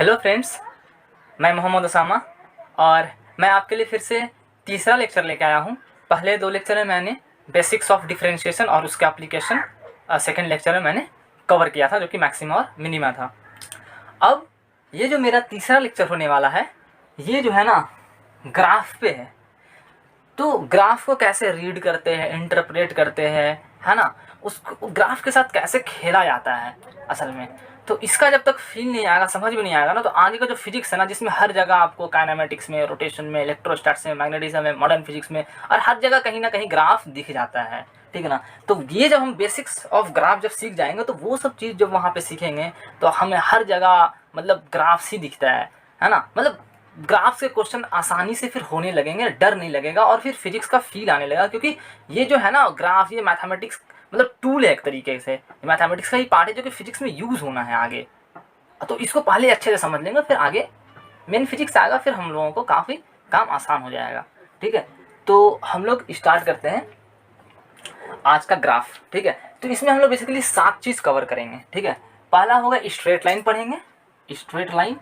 Hello friends, मैं मोहम्मद उसामा और मैं आपके लिए फिर से तीसरा लेक्चर लेकर आया हूँ। पहले 2 लेक्चर में मैंने बेसिक्स ऑफ डिफरेंशिएशन और उसके एप्लीकेशन सेकंड लेक्चर में मैंने कवर किया था, जो कि मैक्सिमा और मिनिमा था। अब ये जो मेरा तीसरा लेक्चर होने वाला है, ये जो है ना ग्राफ पे है। तो ग्राफ को कैसे रीड करते हैं, इंटरप्रेट करते हैं, है ना, उसको ग्राफ के साथ कैसे खेला जाता है असल में। तो इसका जब तक फील नहीं आएगा, समझ में नहीं आएगा ना, तो आगे का जो फिजिक्स है ना, जिसमें हर जगह आपको काइनेमेटिक्स में, रोटेशन में, इलेक्ट्रोस्टैटिक्स में, मैग्नेटिज्म में, मॉडर्न फिजिक्स में और हर जगह कहीं ना कहीं ग्राफ दिख जाता है, ठीक है ना। तो ये जब हम बेसिक्स ऑफ ग्राफ जब सीख जाएंगे, तो वो सब चीज़ जब वहाँ पे सीखेंगे तो हमें हर जगह मतलब ग्राफ्स ही दिखता है ना। मतलब ग्राफ से क्वेश्चन आसानी से फिर होने लगेंगे, डर नहीं लगेगा और फिर फिजिक्स का फील आने लगेगा, क्योंकि ये जो है ना ग्राफ, ये मैथमेटिक्स मतलब टूल है एक तरीके से, मैथमेटिक्स का ही पार्ट है जो कि फिजिक्स में यूज़ होना है आगे। तो इसको पहले अच्छे से समझ लेंगे, फिर आगे मेन फिजिक्स आएगा, फिर हम लोगों को काफ़ी काम आसान हो जाएगा, ठीक है। तो हम लोग स्टार्ट करते हैं आज का ग्राफ, ठीक है। तो इसमें हम लोग बेसिकली 7 चीज़ कवर करेंगे, ठीक है। पहला होगा स्ट्रेट लाइन पढ़ेंगे, स्ट्रेट लाइन,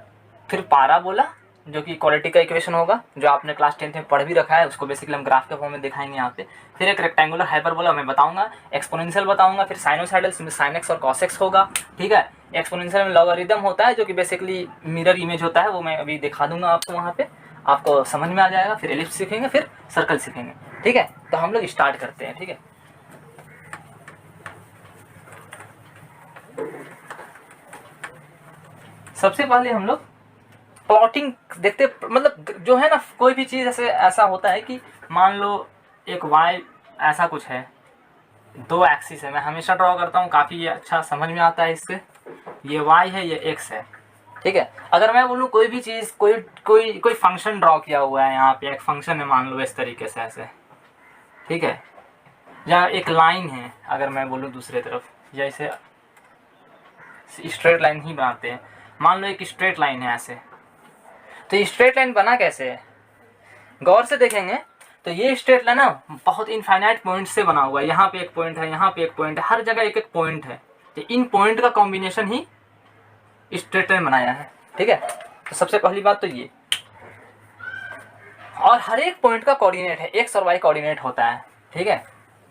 फिर पाराबोला जो कि क्वाड्रेटिक का इक्वेशन होगा, जो आपने क्लास 10th में पढ़ भी रखा है, उसको बेसिकली हम ग्राफ के फॉर्म में दिखाएंगे यहाँ पे। फिर एक रेक्टेंगुलर हाइपरबोला मैं बताऊंगा, एक्सपोनेंशियल बताऊंगा, फिर साइनोसाइडल में साइन एक्स और कॉस एक्स होगा, ठीक है। एक्सपोनेंशियल में लॉगरिदम होता है जो कि बेसिकली मिरर इमेज होता है, वो मैं अभी दिखा दूंगा आपको, वहाँ पे आपको समझ में आ जाएगा। फिर एलिप्स सीखेंगे, फिर सर्कल सीखेंगे, ठीक है। तो हम लोग स्टार्ट करते हैं, ठीक है। सबसे पहले हम लोग प्लॉटिंग देखते, मतलब जो है ना, कोई भी चीज़ ऐसा होता है कि मान लो एक वाई ऐसा कुछ है, 2 एक्सिस है, मैं हमेशा ड्रॉ करता हूँ, काफ़ी अच्छा समझ में आता है इससे। ये वाई है, ये एक्स है, ठीक है। अगर मैं बोलूँ कोई भी चीज़, कोई कोई कोई फंक्शन ड्रॉ किया हुआ है, यहाँ पे एक फंक्शन है, मान लो इस तरीके से ऐसे, ठीक है। या एक लाइन है, अगर मैं बोलूँ दूसरे तरफ, या इसे स्ट्रेट लाइन ही बनाते हैं, मान लो एक स्ट्रेट लाइन है ऐसे। तो ये स्ट्रेट लाइन बना कैसे है, गौर से देखेंगे तो ये स्ट्रेट लाइन ना बहुत इनफाइनाइट पॉइंट से बना हुआ है। यहाँ पे एक पॉइंट है, यहाँ पे एक पॉइंट है, हर जगह एक एक पॉइंट है। तो इन पॉइंट का कॉम्बिनेशन ही स्ट्रेट लाइन बनाया है, ठीक है। तो सबसे पहली बात तो ये, और हर एक पॉइंट का कोऑर्डिनेट है, एक्स और वाई कोऑर्डिनेट होता है, ठीक है।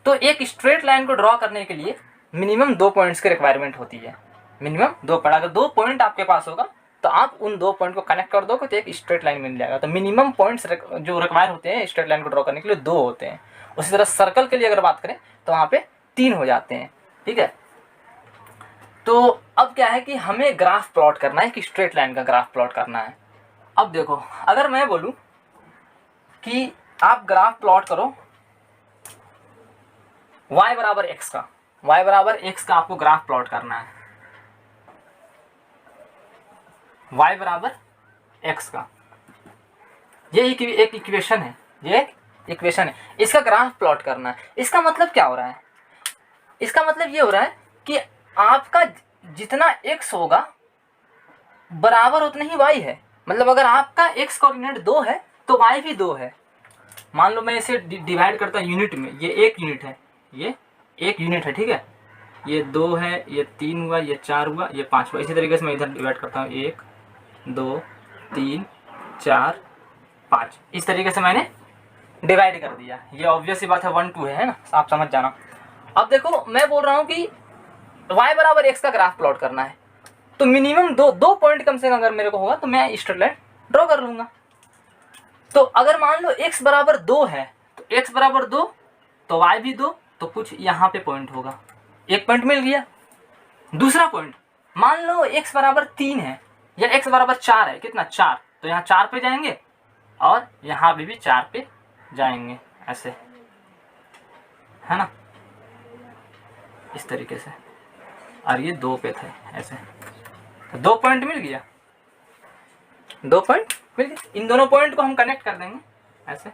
तो एक स्ट्रेट लाइन को ड्रॉ करने के लिए मिनिमम 2 पॉइंट्स की रिक्वायरमेंट होती है, मिनिमम 2 पॉइंट। अगर 2 पॉइंट आपके पास होगा तो आप उन 2 पॉइंट को कनेक्ट कर दोगे तो एक स्ट्रेट लाइन मिल जाएगा। तो मिनिमम पॉइंट्स जो रिक्वायर होते हैं स्ट्रेट लाइन को ड्रॉ करने के लिए 2 होते हैं। उसी तरह सर्कल के लिए अगर बात करें तो वहाँ पे 3 हो जाते हैं, ठीक है। तो अब क्या है कि हमें ग्राफ प्लॉट करना है, कि स्ट्रेट लाइन का ग्राफ प्लॉट करना है। अब देखो, अगर मैं बोलूँ कि आप ग्राफ प्लॉट करो y बराबर एक्स का, y बराबर एक्स का आपको ग्राफ प्लॉट करना है, y बराबर एक्स का। ये एक इक्वेशन है, ये एक इक्वेशन है, इसका ग्राफ प्लॉट करना है। इसका मतलब क्या हो रहा है, इसका मतलब ये हो रहा है कि आपका जितना x होगा बराबर उतना ही y है। मतलब अगर आपका x कोऑर्डिनेट 2 है तो y भी 2 है। मान लो मैं इसे डिवाइड करता हूँ यूनिट में, ये 1 यूनिट है, ये 1 यूनिट है, ठीक है। ये 2 है, ये 3 हुआ, ये 4 हुआ, ये 5 हुआ। इसी तरीके से मैं इधर डिवाइड करता हूँ, 1 2 3 4 5, इस तरीके से मैंने डिवाइड कर दिया। ये ऑब्वियस सी बात है, 1 2 है ना, आप समझ जाना। अब देखो, मैं बोल रहा हूँ कि y बराबर एक्स का ग्राफ प्लॉट करना है, तो मिनिमम 2 पॉइंट कम से कम अगर मेरे को होगा तो मैं स्ट्रेट लाइन ड्रॉ कर लूँगा। तो अगर मान लो x बराबर 2 है, तो x बराबर 2 तो y भी 2, तो कुछ यहाँ पे पॉइंट होगा, एक पॉइंट मिल गया। दूसरा पॉइंट, मान लो x बराबर 3 है या x बराबर 4 है, कितना 4, तो यहाँ 4 पे जाएंगे और यहाँ पे भी 4 पे जाएंगे, ऐसे, है ना, इस तरीके से। और ये 2 पे थे ऐसे, तो 2 पॉइंट मिल गया, 2 पॉइंट मिल गया। इन दोनों पॉइंट को हम कनेक्ट कर देंगे ऐसे,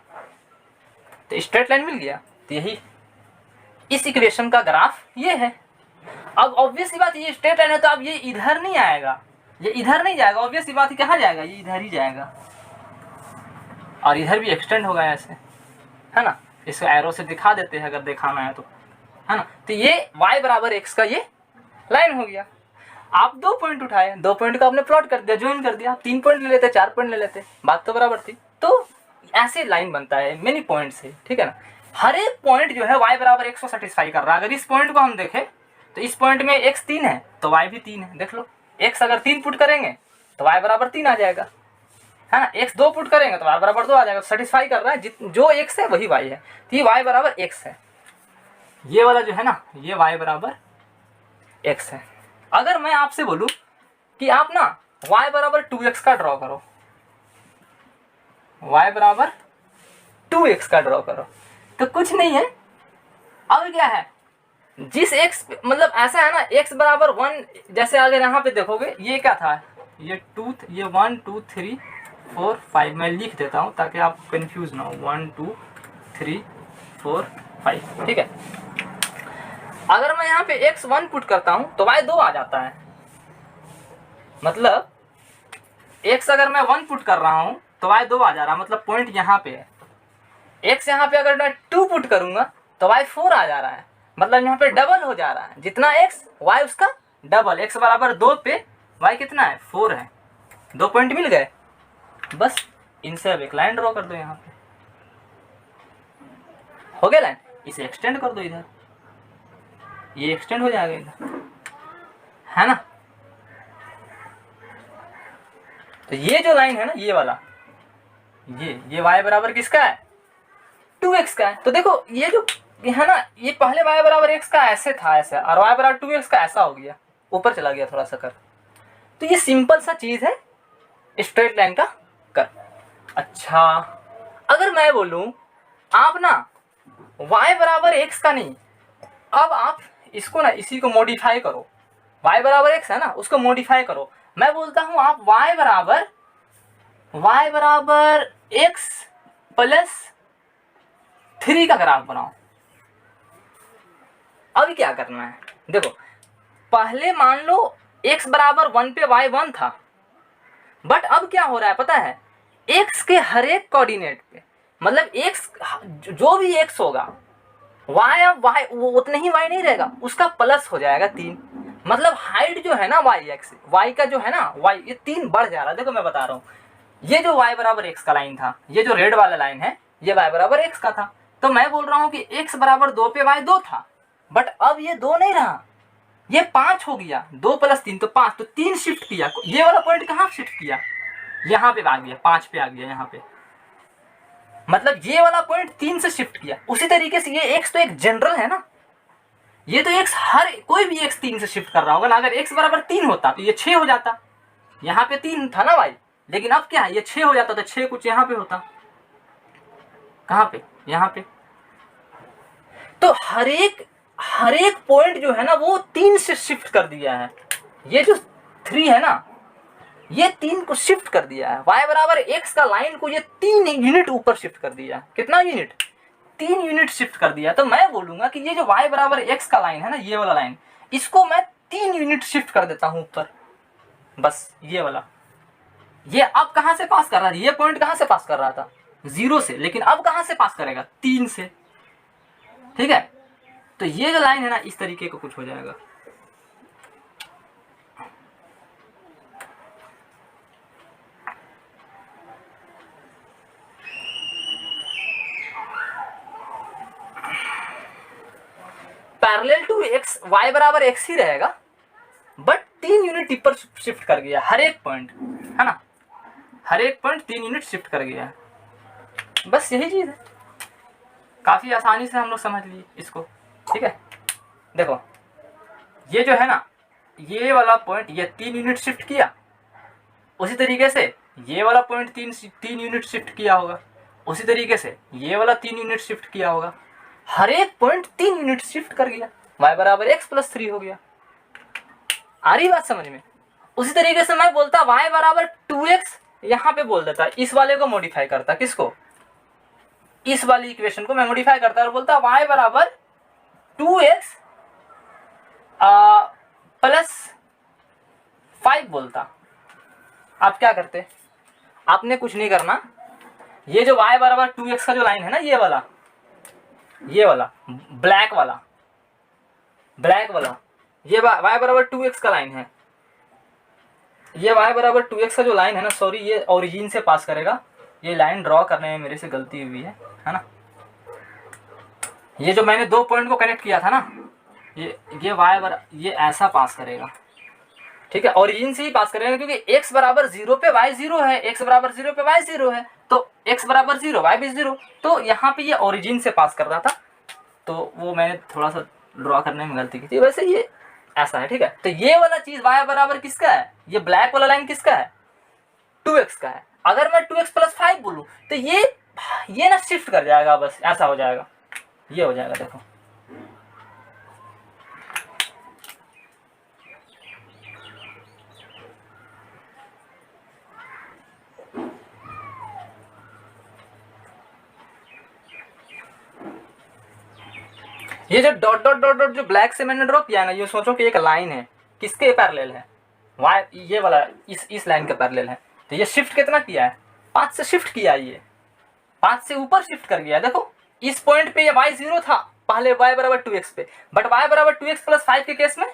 तो स्ट्रेट लाइन मिल गया। तो यही इस इक्वेशन का ग्राफ ये है। अब ऑब्वियस सी बात, ये स्ट्रेट लाइन है तो अब ये इधर नहीं आएगा, ये इधर नहीं जाएगा, ऑब्वियस सी बात है, कहाँ जाएगा, ये इधर ही जाएगा। और इधर भी एक्सटेंड होगा ऐसे, है ना। इसको एरो से दिखा देते हैं अगर दिखाना है तो, है ना। तो ये y बराबर एक्स का ये लाइन हो गया। आप 2 पॉइंट उठाए, 2 पॉइंट का आपने प्लॉट कर दिया, ज्वाइन कर दिया। आप 3 पॉइंट ले लेते, 4 पॉइंट ले लेते, बात तो बराबर थी। तो ऐसे लाइन बनता है मेनी पॉइंट से, ठीक है ना। हर एक पॉइंट जो है y बराबर x को सेटिस्फाई कर रहा है। अगर इस पॉइंट को हम देखें तो इस पॉइंट में x 3 है तो y भी 3 है। देख लो, x अगर 3 पुट करेंगे तो y बराबर 3 आ जाएगा, है ना। x 2 पुट करेंगे तो y बराबर 2 आ जाएगा। सेटिस्फाई कर रहा है, जो x है वही y है, तो ये y बराबर x है। ये वाला जो है ना, ये y बराबर x है। अगर मैं आपसे बोलूं कि आप ना y बराबर 2x का ड्रॉ करो, y बराबर 2x का ड्रॉ करो, तो कुछ नहीं है। अब क्या है, जिस x मतलब ऐसा है ना, x बराबर 1, जैसे अगर यहाँ पे देखोगे ये क्या था, ये 2, ये 1 2 3 4 5, मैं लिख देता हूँ ताकि आप कंफ्यूज ना हो। 1 2 3 4 5, ठीक है। अगर मैं यहाँ पे x 1 पुट करता हूँ तो y 2 आ जाता है। मतलब x अगर मैं 1 पुट कर रहा हूँ तो y 2 आ जा रहा है, मतलब पॉइंट यहाँ पे है। x यहाँ पे अगर मैं 2 पुट करूंगा तो y 4 आ जा रहा है, मतलब यहाँ पे डबल हो जा रहा है। जितना x y उसका डबल। x बराबर 2 पे y कितना है, 4 है। 2 पॉइंट मिल गए, बस इनसे अब एक लाइन ड्रॉ कर दो। यहाँ पे हो गया लाइन, इसे एक्सटेंड कर दो इधर, ये एक्सटेंड हो जाएगा इधर, है ना। तो ये जो लाइन है ना, ये वाला, ये y बराबर किसका है, 2x का है। तो देखो ये जो है ना, ये पहले y बराबर x का ऐसे था, ऐसे, और y बराबर 2x का ऐसा हो गया, ऊपर चला गया थोड़ा सा कर। तो ये सिंपल सा चीज है स्ट्रेट लाइन का कर। अच्छा, अगर मैं बोलूं आप ना y बराबर x का नहीं, अब आप इसको ना, इसी को मॉडिफाई करो। y बराबर x है ना, उसको मॉडिफाई करो। मैं बोलता हूं आप y बराबर x प्लस 3 का ग्राफ बनाओ। अब क्या करना है, देखो पहले मान लो x बराबर 1 पे y 1 था, बट अब क्या हो रहा है पता है, x के हर एक कोऑर्डिनेट पे, मतलब x जो भी x होगा, y अब y वो उतने ही y नहीं रहेगा, उसका प्लस हो जाएगा 3। मतलब हाइट जो है ना y का जो है ना y, ये 3 बढ़ जा रहा है। देखो मैं बता रहा हूँ, ये जो y बराबर x का लाइन था, ये जो रेड वाला लाइन है, ये y बराबर x का था। तो मैं बोल रहा हूँ कि x बराबर 2 पे y 2 था, बट अब ये 2 नहीं रहा, ये 5 हो गया। 2 प्लस 3 तो 5, तो 3 शिफ्ट किया। ये वाला पॉइंट कहाँ शिफ्ट किया, यहाँ पे आ गया, 5 पे आ गया यहाँ पे। मतलब ये वाला पॉइंट 3 से शिफ्ट किया। उसी तरीके से ये x तो एक जनरल है ना, ये तो x हर कोई भी x 3 से शिफ्ट कर रहा होगा ना। अगर x बराबर 3 होता तो ये 6 हो जाता, यहाँ पे 3 था ना y, लेकिन अब क्या है, ये 6 हो जाता, तो 6 कुछ यहाँ पे होता, कहाँ पे, यहाँ पे। तो हर एक पॉइंट जो है ना वो 3 से शिफ्ट कर दिया है। ये जो 3 है ना, ये 3 को शिफ्ट कर दिया है। y बराबर x का लाइन को ये 3 यूनिट ऊपर शिफ्ट कर दिया। कितना यूनिट, 3 यूनिट शिफ्ट कर दिया। तो मैं बोलूंगा कि ये जो y बराबर x का लाइन है ना, ये वाला लाइन, इसको मैं 3 यूनिट शिफ्ट कर देता हूं ऊपर, बस ये वाला। ये अब कहां से पास कर रहा था, ये पॉइंट कहां से पास कर रहा था, 0 से, लेकिन अब कहां से पास करेगा, 3 से, ठीक है। तो ये जो लाइन है ना, इस तरीके का कुछ हो जाएगा। पैरेलल टू x, y बराबर x ही रहेगा, बट 3 यूनिट ऊपर शिफ्ट कर गया हर एक पॉइंट, है ना। हर एक पॉइंट 3 यूनिट शिफ्ट कर गया, बस यही चीज है। काफी आसानी से हम लोग समझ लिए इसको, ठीक है। देखो ये जो है ना, ये वाला पॉइंट ये 3 यूनिट शिफ्ट किया, उसी तरीके से ये वाला पॉइंट 3 यूनिट शिफ्ट किया होगा, उसी तरीके से ये वाला 3 यूनिट शिफ्ट किया होगा। हर एक पॉइंट 3 यूनिट शिफ्ट कर गया, y बराबर x प्लस 3 हो गया। आ रही बात समझ में। उसी तरीके से मैं बोलता y बराबर 2x, यहाँ पे बोल देता, इस वाले को मॉडिफाई करता, किसको, इस वाली इक्वेशन को मैं मॉडिफाई करता और बोलता y बराबर 2x प्लस 5 बोलता। आप क्या करते, आपने कुछ नहीं करना, ये जो y बराबर 2x का जो लाइन है ना, ये वाला ब्लैक वाला, ये y बराबर 2x का लाइन है, ये y बराबर 2x का जो लाइन है ना, सॉरी ये ओरिजिन से पास करेगा, ये लाइन ड्रॉ करने में मेरे से गलती हुई है ना। ये जो मैंने दो पॉइंट को कनेक्ट किया था ना, ये ये ऐसा पास करेगा, ठीक है, ओरिजिन से ही पास करेगा, क्योंकि x बराबर 0 पे y 0 है, x बराबर 0 पे y 0 है, तो x बराबर 0 y भी 0, तो यहाँ पे ये ओरिजिन से पास कर रहा था, तो वो मैंने थोड़ा सा ड्रॉ करने में गलती की थी। वैसे ये ऐसा है, ठीक है। तो ये वाला चीज y बराबर किसका है, ये ब्लैक वाला लाइन किसका है, 2x का है। अगर मैं 2x प्लस 5 बोलूँ तो ये ना शिफ्ट कर जाएगा, बस ऐसा हो जाएगा, ये हो जाएगा। देखो ये जो डॉट डॉट डॉट डॉट जो ब्लैक से मैंने ड्रॉ किया है ना, ये सोचो कि एक लाइन है, किसके पैरेलल है, वाई, ये वाला इस लाइन के पैरेलल है। तो ये शिफ्ट कितना किया है, 5 से शिफ्ट किया है, ये 5 से ऊपर शिफ्ट कर गया। देखो इस पॉइंट पे ये y 0 था पहले, y बराबर 2x पे, बट y बराबर 2x प्लस 5 के केस में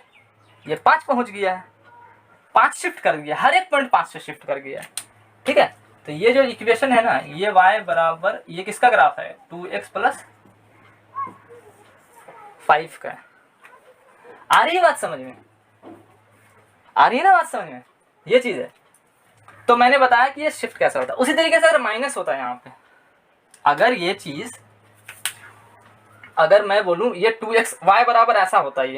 ये 5 पहुंच गया है, 5 शिफ्ट कर गया, हर एक पॉइंट 5 से शिफ्ट कर गया, ठीक है। तो ये जो इक्वेशन है ना, ये y बराबर, ये किसका ग्राफ है, 2x प्लस 5 का। आ रही है बात समझ में, आ रही है ना बात समझ में, ये चीज है। तो मैंने बताया कि ये शिफ्ट कैसा होता है। उसी तरीके से अगर माइनस होता है यहाँ पे, अगर ये चीज, अगर मैं बोलूं ये 2x y बराबर ऐसा होता है,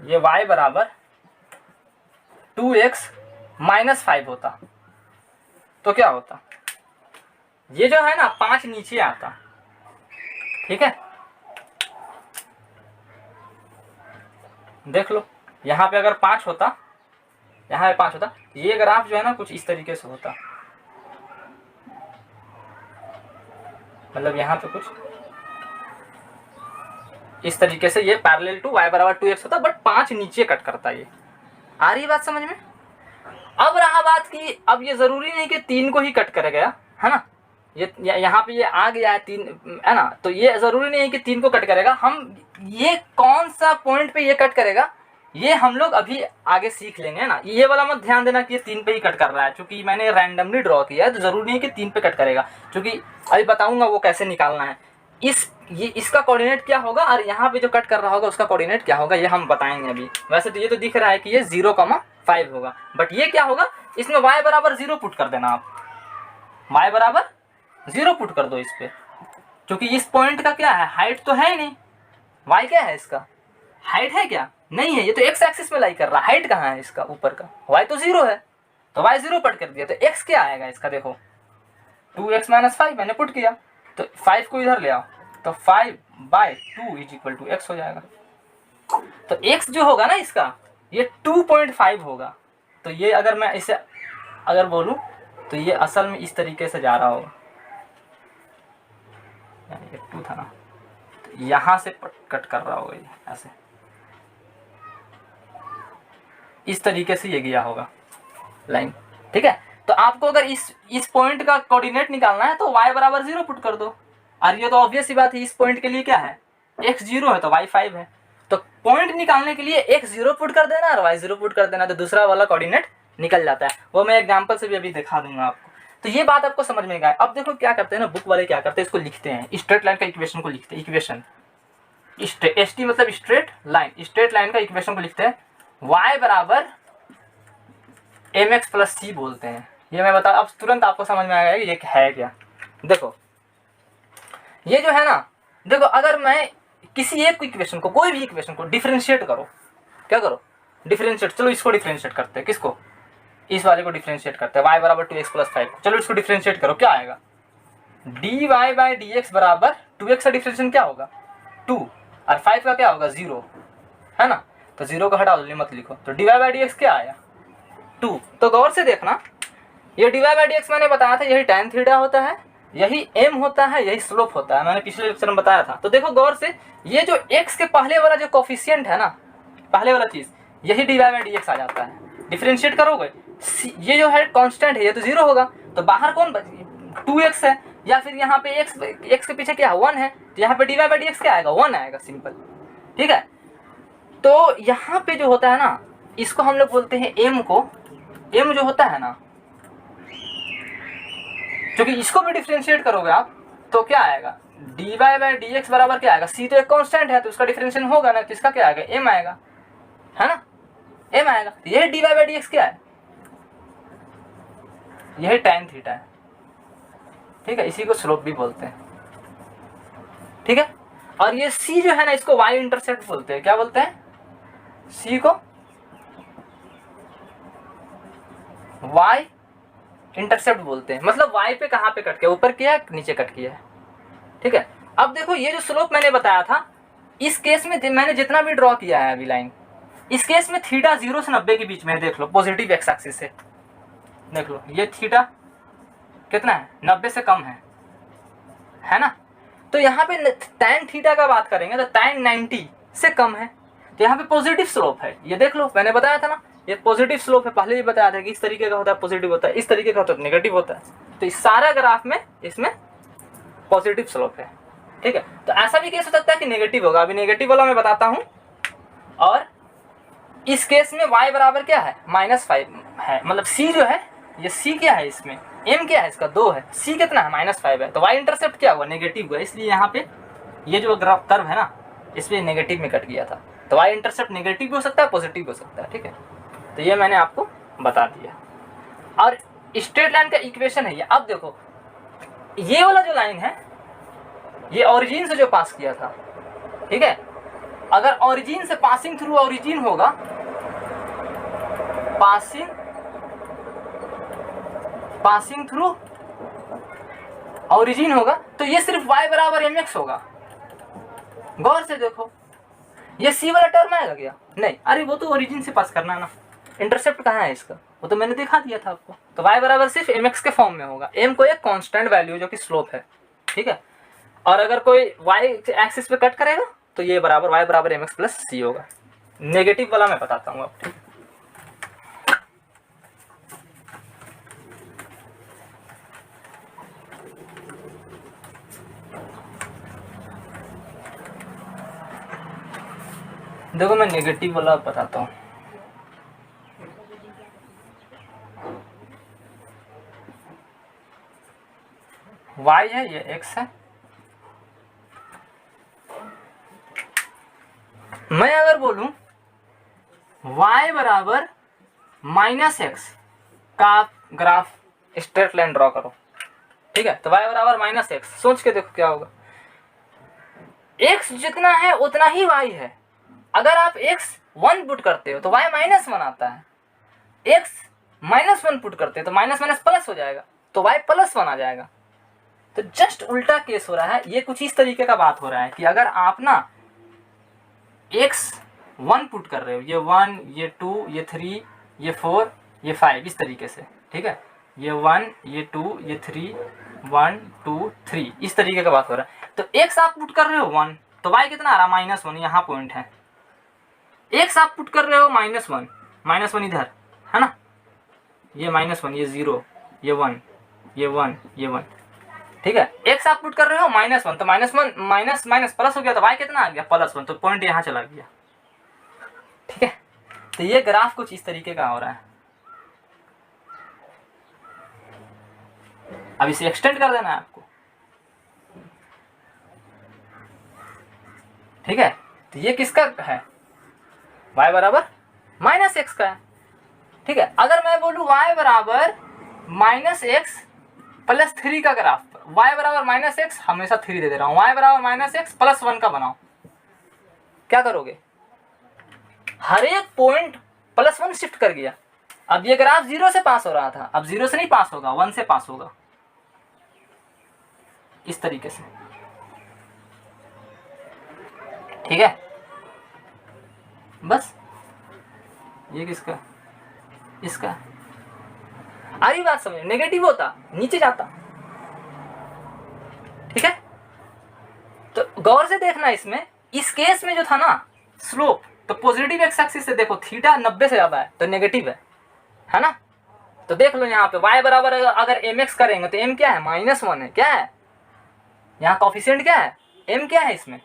ये y बराबर 2x माइनस 5 होता, तो क्या होता, ये जो है ना 5 नीचे आता, ठीक है। देख लो यहाँ पे अगर 5 होता, यहाँ पे 5 होता, ये ग्राफ जो है ना कुछ इस तरीके से होता, मतलब यहाँ पे कुछ इस तरीके से, ये पैरेलल टू y बराबर 2x होता, बट 5 नीचे कट करता। ये आ रही बात समझ में। अब रहा बात की, अब ये जरूरी नहीं कि 3 को ही कट करेगा, है ना, ये यहाँ पे ये आ गया है 3, है ना, तो ये जरूरी नहीं है कि 3 को कट करेगा। हम ये कौन सा पॉइंट पे ये कट करेगा, ये हम लोग अभी आगे सीख लेंगे, है ना। ये वाला मत ध्यान देना कि ये 3 पे ही कट कर रहा है, क्योंकि मैंने रैंडमली ड्रॉ किया है, तो जरूरी नहीं है कि 3 पे कट करेगा, क्योंकि अभी बताऊंगा वो कैसे निकालना है। इसका कोऑर्डिनेट क्या होगा और यहाँ पे जो कट कर रहा होगा उसका कोऑर्डिनेट क्या होगा, ये हम बताएंगे अभी। वैसे तो ये तो दिख रहा है कि ये 0,5 होगा, बट ये क्या होगा, इसमें y बराबर 0 पुट कर देना आप, y बराबर 0 पुट कर दो इस पे, क्योंकि इस पॉइंट का क्या है, हाइट तो है ही नहीं। y क्या है, इसका हाइट है क्या, नहीं है, ये तो x एक्सिस में लाई कर रहा है, हाइट कहाँ है इसका ऊपर का, y तो 0 है, तो y 0 पुट कर दिया, तो x क्या आएगा इसका, देखो 2x माइनस 5 मैंने पुट किया, तो 5 को इधर ले आओ, तो 5/2 इज इक्वल टू x हो जाएगा। तो x जो होगा ना इसका, ये 2.5 होगा। तो ये अगर मैं इसे अगर बोलूं तो ये असल में इस तरीके से जा रहा होगा, ये 2 था ना, तो यहाँ से कट कर रहा होगा, ये ऐसे इस तरीके से ये गया होगा लाइन, ठीक है। तो आपको अगर इस पॉइंट का कोऑर्डिनेट निकालना है तो y बराबर 0 पुट कर दो, और ये तो ऑब्वियस ही बात है, इस पॉइंट के लिए क्या है, x 0 है तो y 5 है, तो पॉइंट निकालने के लिए x 0 पुट कर देना और y 0 पुट कर देना, तो दूसरा वाला कोऑर्डिनेट निकल जाता है। वो मैं एग्जांपल से भी अभी दिखा दूंगा आपको। तो ये बात आपको समझ में आएगा। अब देखो क्या करते हैं ना, बुक वाले क्या करते हैं, इसको लिखते हैं, स्ट्रेट लाइन का इक्वेशन को लिखते हैं, इक्वेशन ST मतलब स्ट्रेट लाइन, स्ट्रेट लाइन का इक्वेशन को लिखते हैं, y बराबर mx प्लस c बोलते हैं। ये मैं बता, अब तुरंत आपको समझ में आएगा ये है क्या। देखो ये जो है ना, देखो अगर मैं किसी एक इक्वेशन को, कोई भी इक्वेशन को डिफरेंशिएट करो, क्या करो, डिफरेंशिएट, चलो इसको डिफरेंशिएट करते हैं, किसको, इस वाले को डिफरेंशिएट करते हैं, y बराबर 2x प्लस 5, चलो इसको डिफरेंशिएट करो, क्या आएगा, dy/dx बराबर 2x का डिफरेंशिएशन क्या होगा 2, और 5 का क्या होगा 0, है ना, तो 0 को हटा दो, मत लिखो, तो dy/dx क्या आया 2। तो गौर से देखना, ये dy/dx मैंने बताया था, यही tan थीटा होता है, यही m होता है, यही स्लोप होता है, मैंने पिछले लेक्चर में बताया था। तो देखो गौर से, ये जो x के पहले वाला जो कोफिशिएंट है ना, पहले वाला चीज, यही dy/dx आ जाता है। डिफरेंशिएट करोगे, ये जो है कांस्टेंट है, ये तो 0 होगा, तो बाहर कौन 2x है, या फिर यहाँ पे x के पीछे क्या 1 है, तो यहाँ पे dy/dx क्या आएगा 1 आएगा, सिंपल, ठीक है। तो यहाँ पे जो होता है ना, इसको हम लोग बोलते हैं एम को, एम जो होता है ना, क्योंकि इसको भी डिफरेंशिएट करोगे आप तो क्या आएगा, dy बाई डी एक्स बराबर क्या आएगा, c तो एक कांस्टेंट है तो उसका डिफरेंशिएशन होगा ना, किसका क्या आएगा, m आएगा, है ना, m आएगा। तो ये dy बाई डी एक्स क्या है, यह tan थीटा है, ठीक है, इसी को स्लोप भी बोलते हैं, ठीक है। और ये c जो है ना, इसको y इंटरसेप्ट बोलते हैं, क्या बोलते हैं, c को y इंटरसेप्ट बोलते हैं, मतलब y पे कहाँ पे कट किया, ऊपर किया है नीचे कट किया है, ठीक है। अब देखो ये जो स्लोप मैंने बताया था, इस केस में मैंने जितना भी ड्रॉ किया है अभी लाइन, इस केस में थीटा 0 से 90 के बीच में है, देख लो पॉजिटिव एक्स एक्सिस से, देख लो ये थीटा कितना है, 90 से कम है ना। तो यहाँ पे tan थीटा का बात करेंगे तो tan 90 से कम है, तो यहाँ पे पॉजिटिव स्लोप है, ये देख लो मैंने बताया था ना, ये पॉजिटिव स्लोप है, पहले भी बताया था कि इस तरीके का होता है पॉजिटिव होता है, इस तरीके का होता है नेगेटिव होता है, तो इस सारा ग्राफ में इसमें पॉजिटिव स्लोप है, ठीक है। तो ऐसा भी केस हो सकता है कि नेगेटिव होगा, अभी नेगेटिव वाला मैं बताता हूँ। और इस केस में y बराबर क्या है, -5 है, मतलब c जो है, ये c क्या है इसमें, m क्या है इसका 2 है, c कितना है -5 है, तो y इंटरसेप्ट क्या हुआ, नेगेटिव हुआ, इसलिए यहाँ पे ये जो ग्राफ कर्व है ना, इसमें नेगेटिव में कट गया था, तो y इंटरसेप्ट नेगेटिव भी हो सकता है पॉजिटिव भी हो सकता है, ठीक है। तो ये मैंने आपको बता दिया। और स्ट्रेट लाइन का इक्वेशन है ये, अब देखो ये वाला जो लाइन है ये ओरिजिन से जो पास किया था, ठीक है, अगर ओरिजिन से पासिंग थ्रू ओरिजिन होगा, पासिंग थ्रू ओरिजिन होगा, तो ये सिर्फ y बराबर mx होगा, गौर से देखो ये c वाला टर्म आएगा क्या, नहीं, अरे वो तो ओरिजिन से पास करना है ना, इंटरसेप्ट कहाँ है इसका, वो तो मैंने दिखा दिया था आपको। तो y बराबर सिर्फ mx के फॉर्म में होगा, m को एक कांस्टेंट वैल्यू जो कि स्लोप है, ठीक है। और अगर कोई y एक्सिस पे कट करेगा तो ये बराबर y बराबर mx प्लस c होगा। नेगेटिव वाला मैं बताता हूँ अब, देखो मैं नेगेटिव वाला बताता हूँ। y है, ये x है, मैं अगर बोलूं y बराबर -x का ग्राफ स्ट्रेट लाइन ड्रॉ करो, ठीक है, तो y बराबर -x, सोच के देखो क्या होगा, x जितना है उतना ही y है, अगर आप x 1 पुट करते हो तो y -1 आता है, x -1 पुट करते हो तो माइनस माइनस प्लस हो जाएगा, तो y +1 आ जाएगा। तो जस्ट उल्टा केस हो रहा है, ये कुछ इस तरीके का बात हो रहा है कि अगर आप ना x 1 पुट कर रहे हो, ये 1, ये 2, ये 3, ये 4, ये 5, इस तरीके से, ठीक है, ये 1, ये 2, ये 3, 1, 2, 3, इस तरीके का बात हो रहा है। तो x आप पुट कर रहे हो 1, तो y कितना आ रहा है, -1, यहाँ पॉइंट है। x आप पुट कर रहे हो -1 इधर है ना, ये -1, ये 0, ये 1, ये 1, ये 1, ठीक है। x आप पुट कर रहे हो -1, तो -1 माइनस माइनस प्लस हो गया, तो y कितना आ गया, +1, तो पॉइंट यहाँ चला गया, ठीक है। तो ये ग्राफ कुछ इस तरीके का हो रहा है। अब इसे एक्सटेंड कर देना है आपको, ठीक है। तो ये किसका है, y बराबर -x का है, ठीक है। अगर मैं बोलूँ y बराबर -x + 3 का ग्राफ, y बराबर -x, हमेशा 3 दे दे रहा हूँ, y बराबर -x + 1 का बनाओ, क्या करोगे, हर एक पॉइंट +1 शिफ्ट कर गया। अब ये ग्राफ 0 से पास हो रहा था, अब 0 से नहीं पास होगा, 1 से पास होगा, इस तरीके से, ठीक है। बस ये किसका, इसका, आरी बात समझ, नेगेटिव होता नीचे जाता, ठीक है। तो गौर से देखना, इसमें इस केस में जो था ना स्लोप, तो पॉजिटिव एक्स एक्सिस से देखो थीटा 90 से ज्यादा है तो नेगेटिव है ना। तो देख लो यहाँ पे y बराबर अगर mx करेंगे तो m क्या है, -1 है, क्या है यहाँ कॉफिशिएंट क्या है, m क्या है इसमें,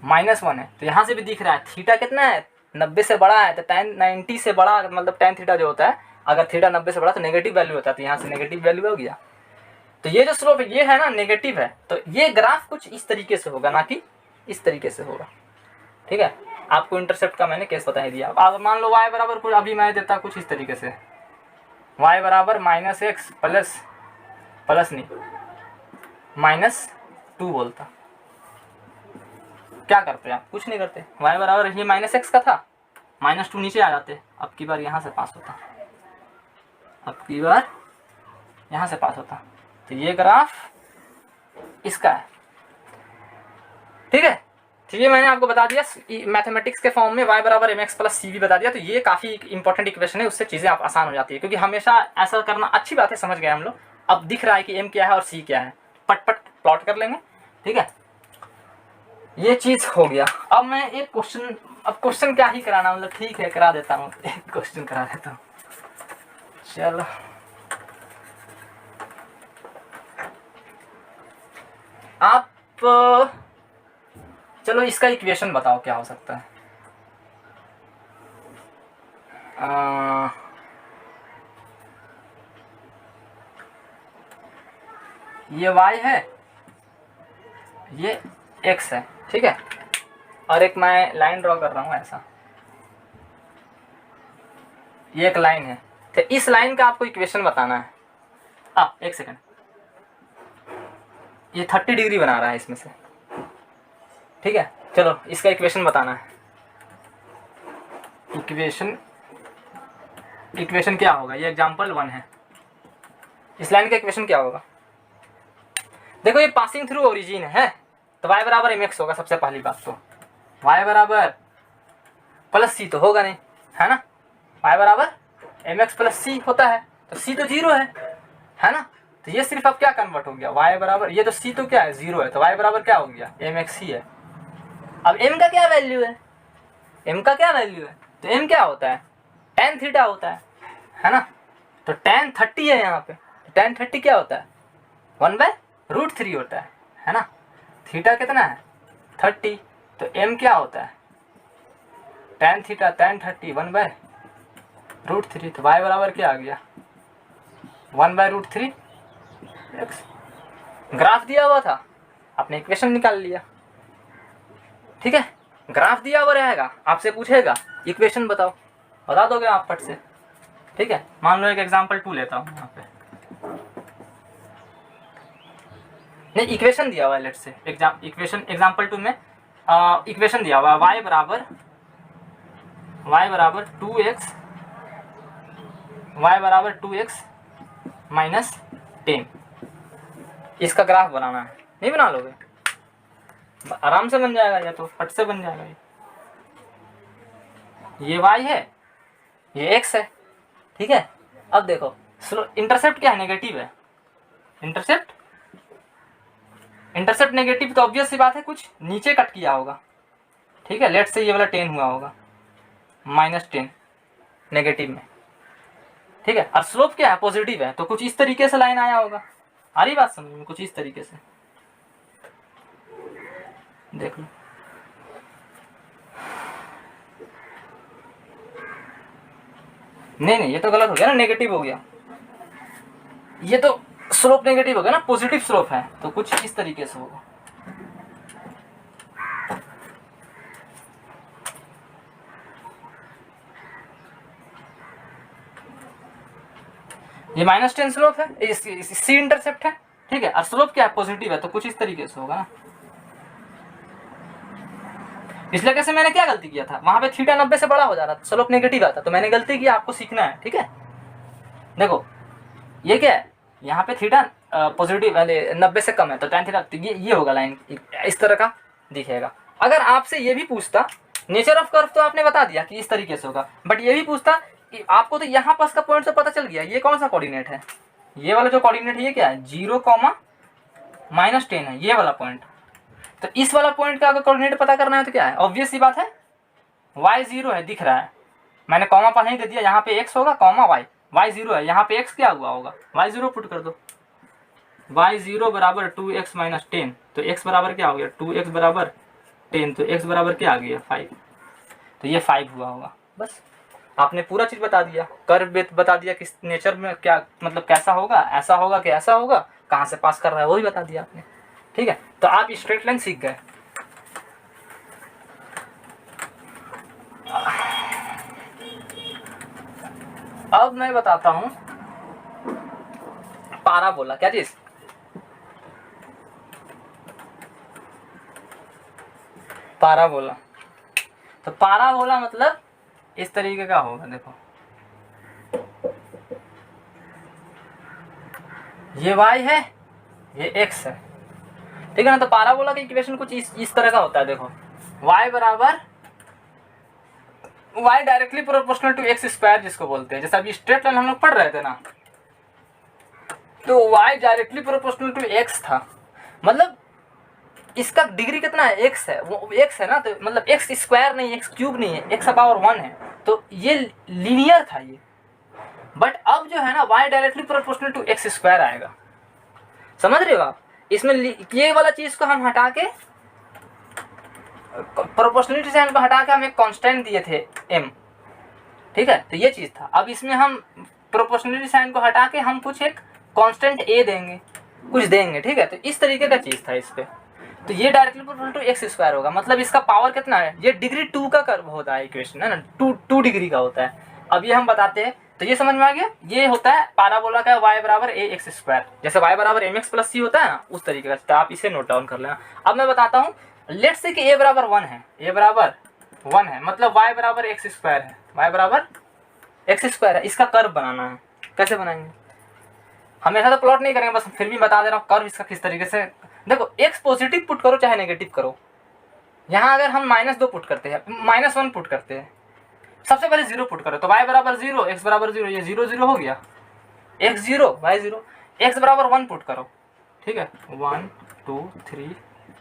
-1 है, तो यहाँ से भी दिख रहा है थीटा कितना है, 90 से बड़ा है तो tan 90 से बड़ा मतलब tan थीटा जो होता है, अगर थीटा 90 से बड़ा तो नेगेटिव वैल्यू होता है, तो यहाँ से नेगेटिव वैल्यू हो गया। तो ये जो स्लोप ये है ना नेगेटिव है, तो ये ग्राफ कुछ इस तरीके से होगा, ना कि इस तरीके से होगा। ठीक है, आपको इंटरसेप्ट का मैंने केस बता ही दिया। अब मान लो y बराबर कुछ अभी मैं देता कुछ इस तरीके से, y बराबर -x प्लस नहीं -2 बोलता, क्या करते आप? कुछ नहीं करते। y बराबर ये -x का था, -2 नीचे आ जाते, अब की बार यहाँ से पास होता, अब की बार यहाँ से पास होता। तो ये ग्राफ इसका है। ठीक है, तो ये मैंने आपको बता दिया मैथमेटिक्स के फॉर्म में y बराबर mx प्लस सी भी बता दिया। तो ये काफ़ी इंपॉर्टेंट इक्वेशन है, उससे चीज़ें आप आसान हो जाती है, क्योंकि हमेशा ऐसा करना अच्छी बात है। समझ गए हम लोग, अब दिख रहा है कि m क्या है और c क्या है, पट पट प्लॉट कर लेंगे। ठीक है, ये चीज़ हो गया। अब मैं एक क्वेश्चन, अब क्वेश्चन क्या ही कराना, मतलब ठीक है करा देता हूँ, एक क्वेश्चन करा देता हूँ। चलो आप चलो इसका इक्वेशन बताओ क्या हो सकता है। ये y है, ये x है। ठीक है, और एक मैं लाइन ड्रॉ कर रहा हूँ ऐसा, ये एक लाइन है। तो इस लाइन का आपको इक्वेशन बताना है। एक सेकंड, ये 30 डिग्री बना रहा है इसमें से। ठीक है, चलो इसका इक्वेशन बताना है। इक्वेशन क्या होगा, ये एग्जांपल 1 है। इस लाइन का इक्वेशन क्या होगा? देखो ये पासिंग थ्रू ओरिजिन है, तो y बराबर mx होगा सबसे पहली बात। तो y बराबर प्लस सी तो होगा नहीं, है ना। y बराबर mx प्लस सी होता है, तो c तो 0 है ना। तो ये सिर्फ अब क्या कन्वर्ट हो गया, y बराबर, ये तो c तो क्या है 0 है, तो y बराबर क्या हो गया mx ही है। अब m का क्या वैल्यू है, m का क्या वैल्यू है, तो m क्या होता है tan थीटा होता है ना। तो tan 30 है यहाँ पे, तो tan 30 क्या होता है 1/√3 होता है ना। थीटा कितना है 30, तो m क्या होता है tan थीटा tan 30 1/√3, तो y बराबर क्या आ गया 1/√3 x। ग्राफ दिया हुआ था, आपने इक्वेशन निकाल लिया। ठीक है, ग्राफ दिया हुआ रहेगा, आपसे पूछेगा इक्वेशन बताओ, बता दोगे आप फट से। ठीक है, मान लो एक एग्जांपल 2 लेता हूँ यहाँ पे, नहीं इक्वेशन दिया हुआ है, लेट्स से इक्वेशन एग्जांपल 2 में इक्वेशन दिया हुआ है y बराबर 2x माइनस 10। इसका ग्राफ बनाना है, नहीं बना लोगे, आराम से बन जाएगा, या तो फट से बन जाएगा। ये y है, ये x है। ठीक है, अब देखो इंटरसेप्ट क्या है नेगेटिव है, इंटरसेप्ट नेगेटिव, तो ऑब्वियस सी बात है कुछ नीचे कट किया होगा। ठीक है, लेट्स से ये वाला 10 हुआ होगा -10 नेगेटिव में। ठीक है, और स्लोप क्या है पॉजिटिव है, तो कुछ इस तरीके से लाइन आया होगा। आ रही बात समझ में, कुछ इस तरीके से देख लो। नहीं ये तो गलत हो गया ना, नेगेटिव हो गया, ये तो स्लोप नेगेटिव हो गया ना, पॉजिटिव स्लोप है, तो कुछ इस तरीके से होगा। ये -10 स्लोप है, सी इंटरसेप्ट है। ठीक है, और स्लोप क्या है पॉजिटिव है, तो कुछ इस तरीके से होगा ना। इसलिए कैसे मैंने क्या गलती किया था, वहां पे थीटा 90 से बड़ा हो जा रहा था, स्लोप नेगेटिव आता, तो मैंने गलती की, आपको सीखना है। ठीक है, देखो ये क्या है, यहाँ पे थीटा पॉजिटिव 90 से कम है, तो tan थीटा, तो ये होगा लाइन इस तरह का दिखेगा। अगर आपसे ये भी पूछता, नेचर ऑफ कर्व तो आपने बता दिया कि इस तरीके से होगा, बट ये भी पूछता कि आपको तो यहाँ पास का पॉइंट तो पता चल गया, ये कौन सा कोऑर्डिनेट है, ये वाला जो कोऑर्डिनेट है ये क्या है 0, -10 है ये वाला पॉइंट। तो इस वाला पॉइंट का अगर कोऑर्डिनेट पता करना है तो क्या है, ऑब्वियस सी बात है y 0 है, दिख रहा है, मैंने कॉमा पर नहीं दे दिया, यहाँ पे x होगा कॉमा y 0 है, यहाँ पे x क्या हुआ होगा y 0 पुट कर दो, y 0 बराबर 2x - 10, तो x बराबर क्या हो गया 2x बराबर 10, तो x बराबर क्या आ गया 5। तो ये 5 हुआ होगा। बस आपने पूरा चीज़ बता दिया, कर्व बता दिया किस नेचर में क्या मतलब कैसा होगा, ऐसा होगा कि ऐसा होगा, कहाँ से पास कर रहा है वो भी बता दिया आपने। ठीक है, तो आप स्ट्रेट लाइन सीख गए। अब मैं बताता हूं पाराबोला। क्या चीज? पाराबोला। तो पाराबोला मतलब इस तरीके का होगा। देखो ये y है, ये x है, ठीक है ना। तो पाराबोला का इक्वेशन कुछ इस तरह का होता है। देखो y बराबर y directly proportional to X square जिसको बोलते हैं। जैसे अभी स्ट्रेट लाइन हम लोग पढ़ रहे थे ना, तो y directly proportional to x था। मतलब इसका डिग्री कितना है? x है, वो x है ना, तो मतलब x स्क्वायर नहीं, x क्यूब नहीं है, x पावर 1 है, तो ये लीनियर था ये। बट अब जो है ना y directly proportional to X square आएगा। समझ रहे हो आप? इसमें ये वाला चीज को हम हटा के, प्रोपोर्शनलिटी साइन को हटा के हम एक कांस्टेंट दिए थे m, ठीक है, तो ये चीज था। अब इसमें हम प्रोपोर्शनलिटी साइन को हटा के हम कुछ एक कांस्टेंट a देंगे, कुछ देंगे, ठीक है। तो इस तरीके का चीज था इस पे। तो ये directly proportional to X square होगा। मतलब इसका पावर कितना है? ये डिग्री 2 का कर्व होता है, इक्वेशन है ना, 2 डिग्री का होता है। अब ये हम बताते हैं, तो ये समझ में आ गया। ये होता है पाराबोला का y बराबर ए एक्स स्क्वायर। जैसे y बराबर एम एक्स प्लस सी होता है ना, उस तरीके का। तो आप इसे नोट डाउन कर लेना। अब मैं बताता हूँ, लेट्स से कि a बराबर 1 है, a बराबर 1 है, मतलब y बराबर एक्स स्क्वायर है, y बराबर एक्स स्क्वायर है। इसका कर्व बनाना है। कैसे बनाएंगे? हमेशा तो प्लॉट नहीं करेंगे, बस फिर भी बता दे रहा हूँ कर्व इसका किस तरीके से। देखो x पॉजिटिव पुट करो चाहे नेगेटिव करो। यहाँ अगर हम -2 पुट करते हैं, -1 पुट करते हैं, सबसे पहले 0 पुट करो, तो y बराबर 0, x बराबर 0, ये 0 0 हो गया, x 0 y 0। x बराबर 1 पुट करो, ठीक है, 1 2 3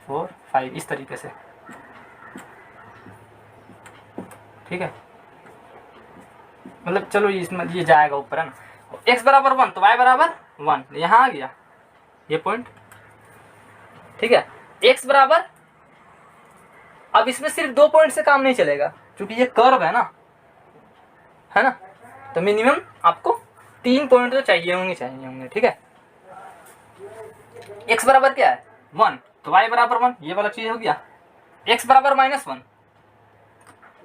4 5 इस तरीके से, ठीक है। मतलब चलो इसमें ये जाएगा ऊपर है ना। x बराबर 1 तो y बराबर 1, यहाँ आ गया ये पॉइंट, ठीक है। x बराबर, अब इसमें सिर्फ 2 पॉइंट से काम नहीं चलेगा क्योंकि ये कर्व है ना, तो मिनिमम आपको 3 पॉइंट तो चाहिए होंगे, ठीक है। x बराबर क्या है? 1, तो y बराबर 1, ये वाला चीज हो गया। x बराबर -1,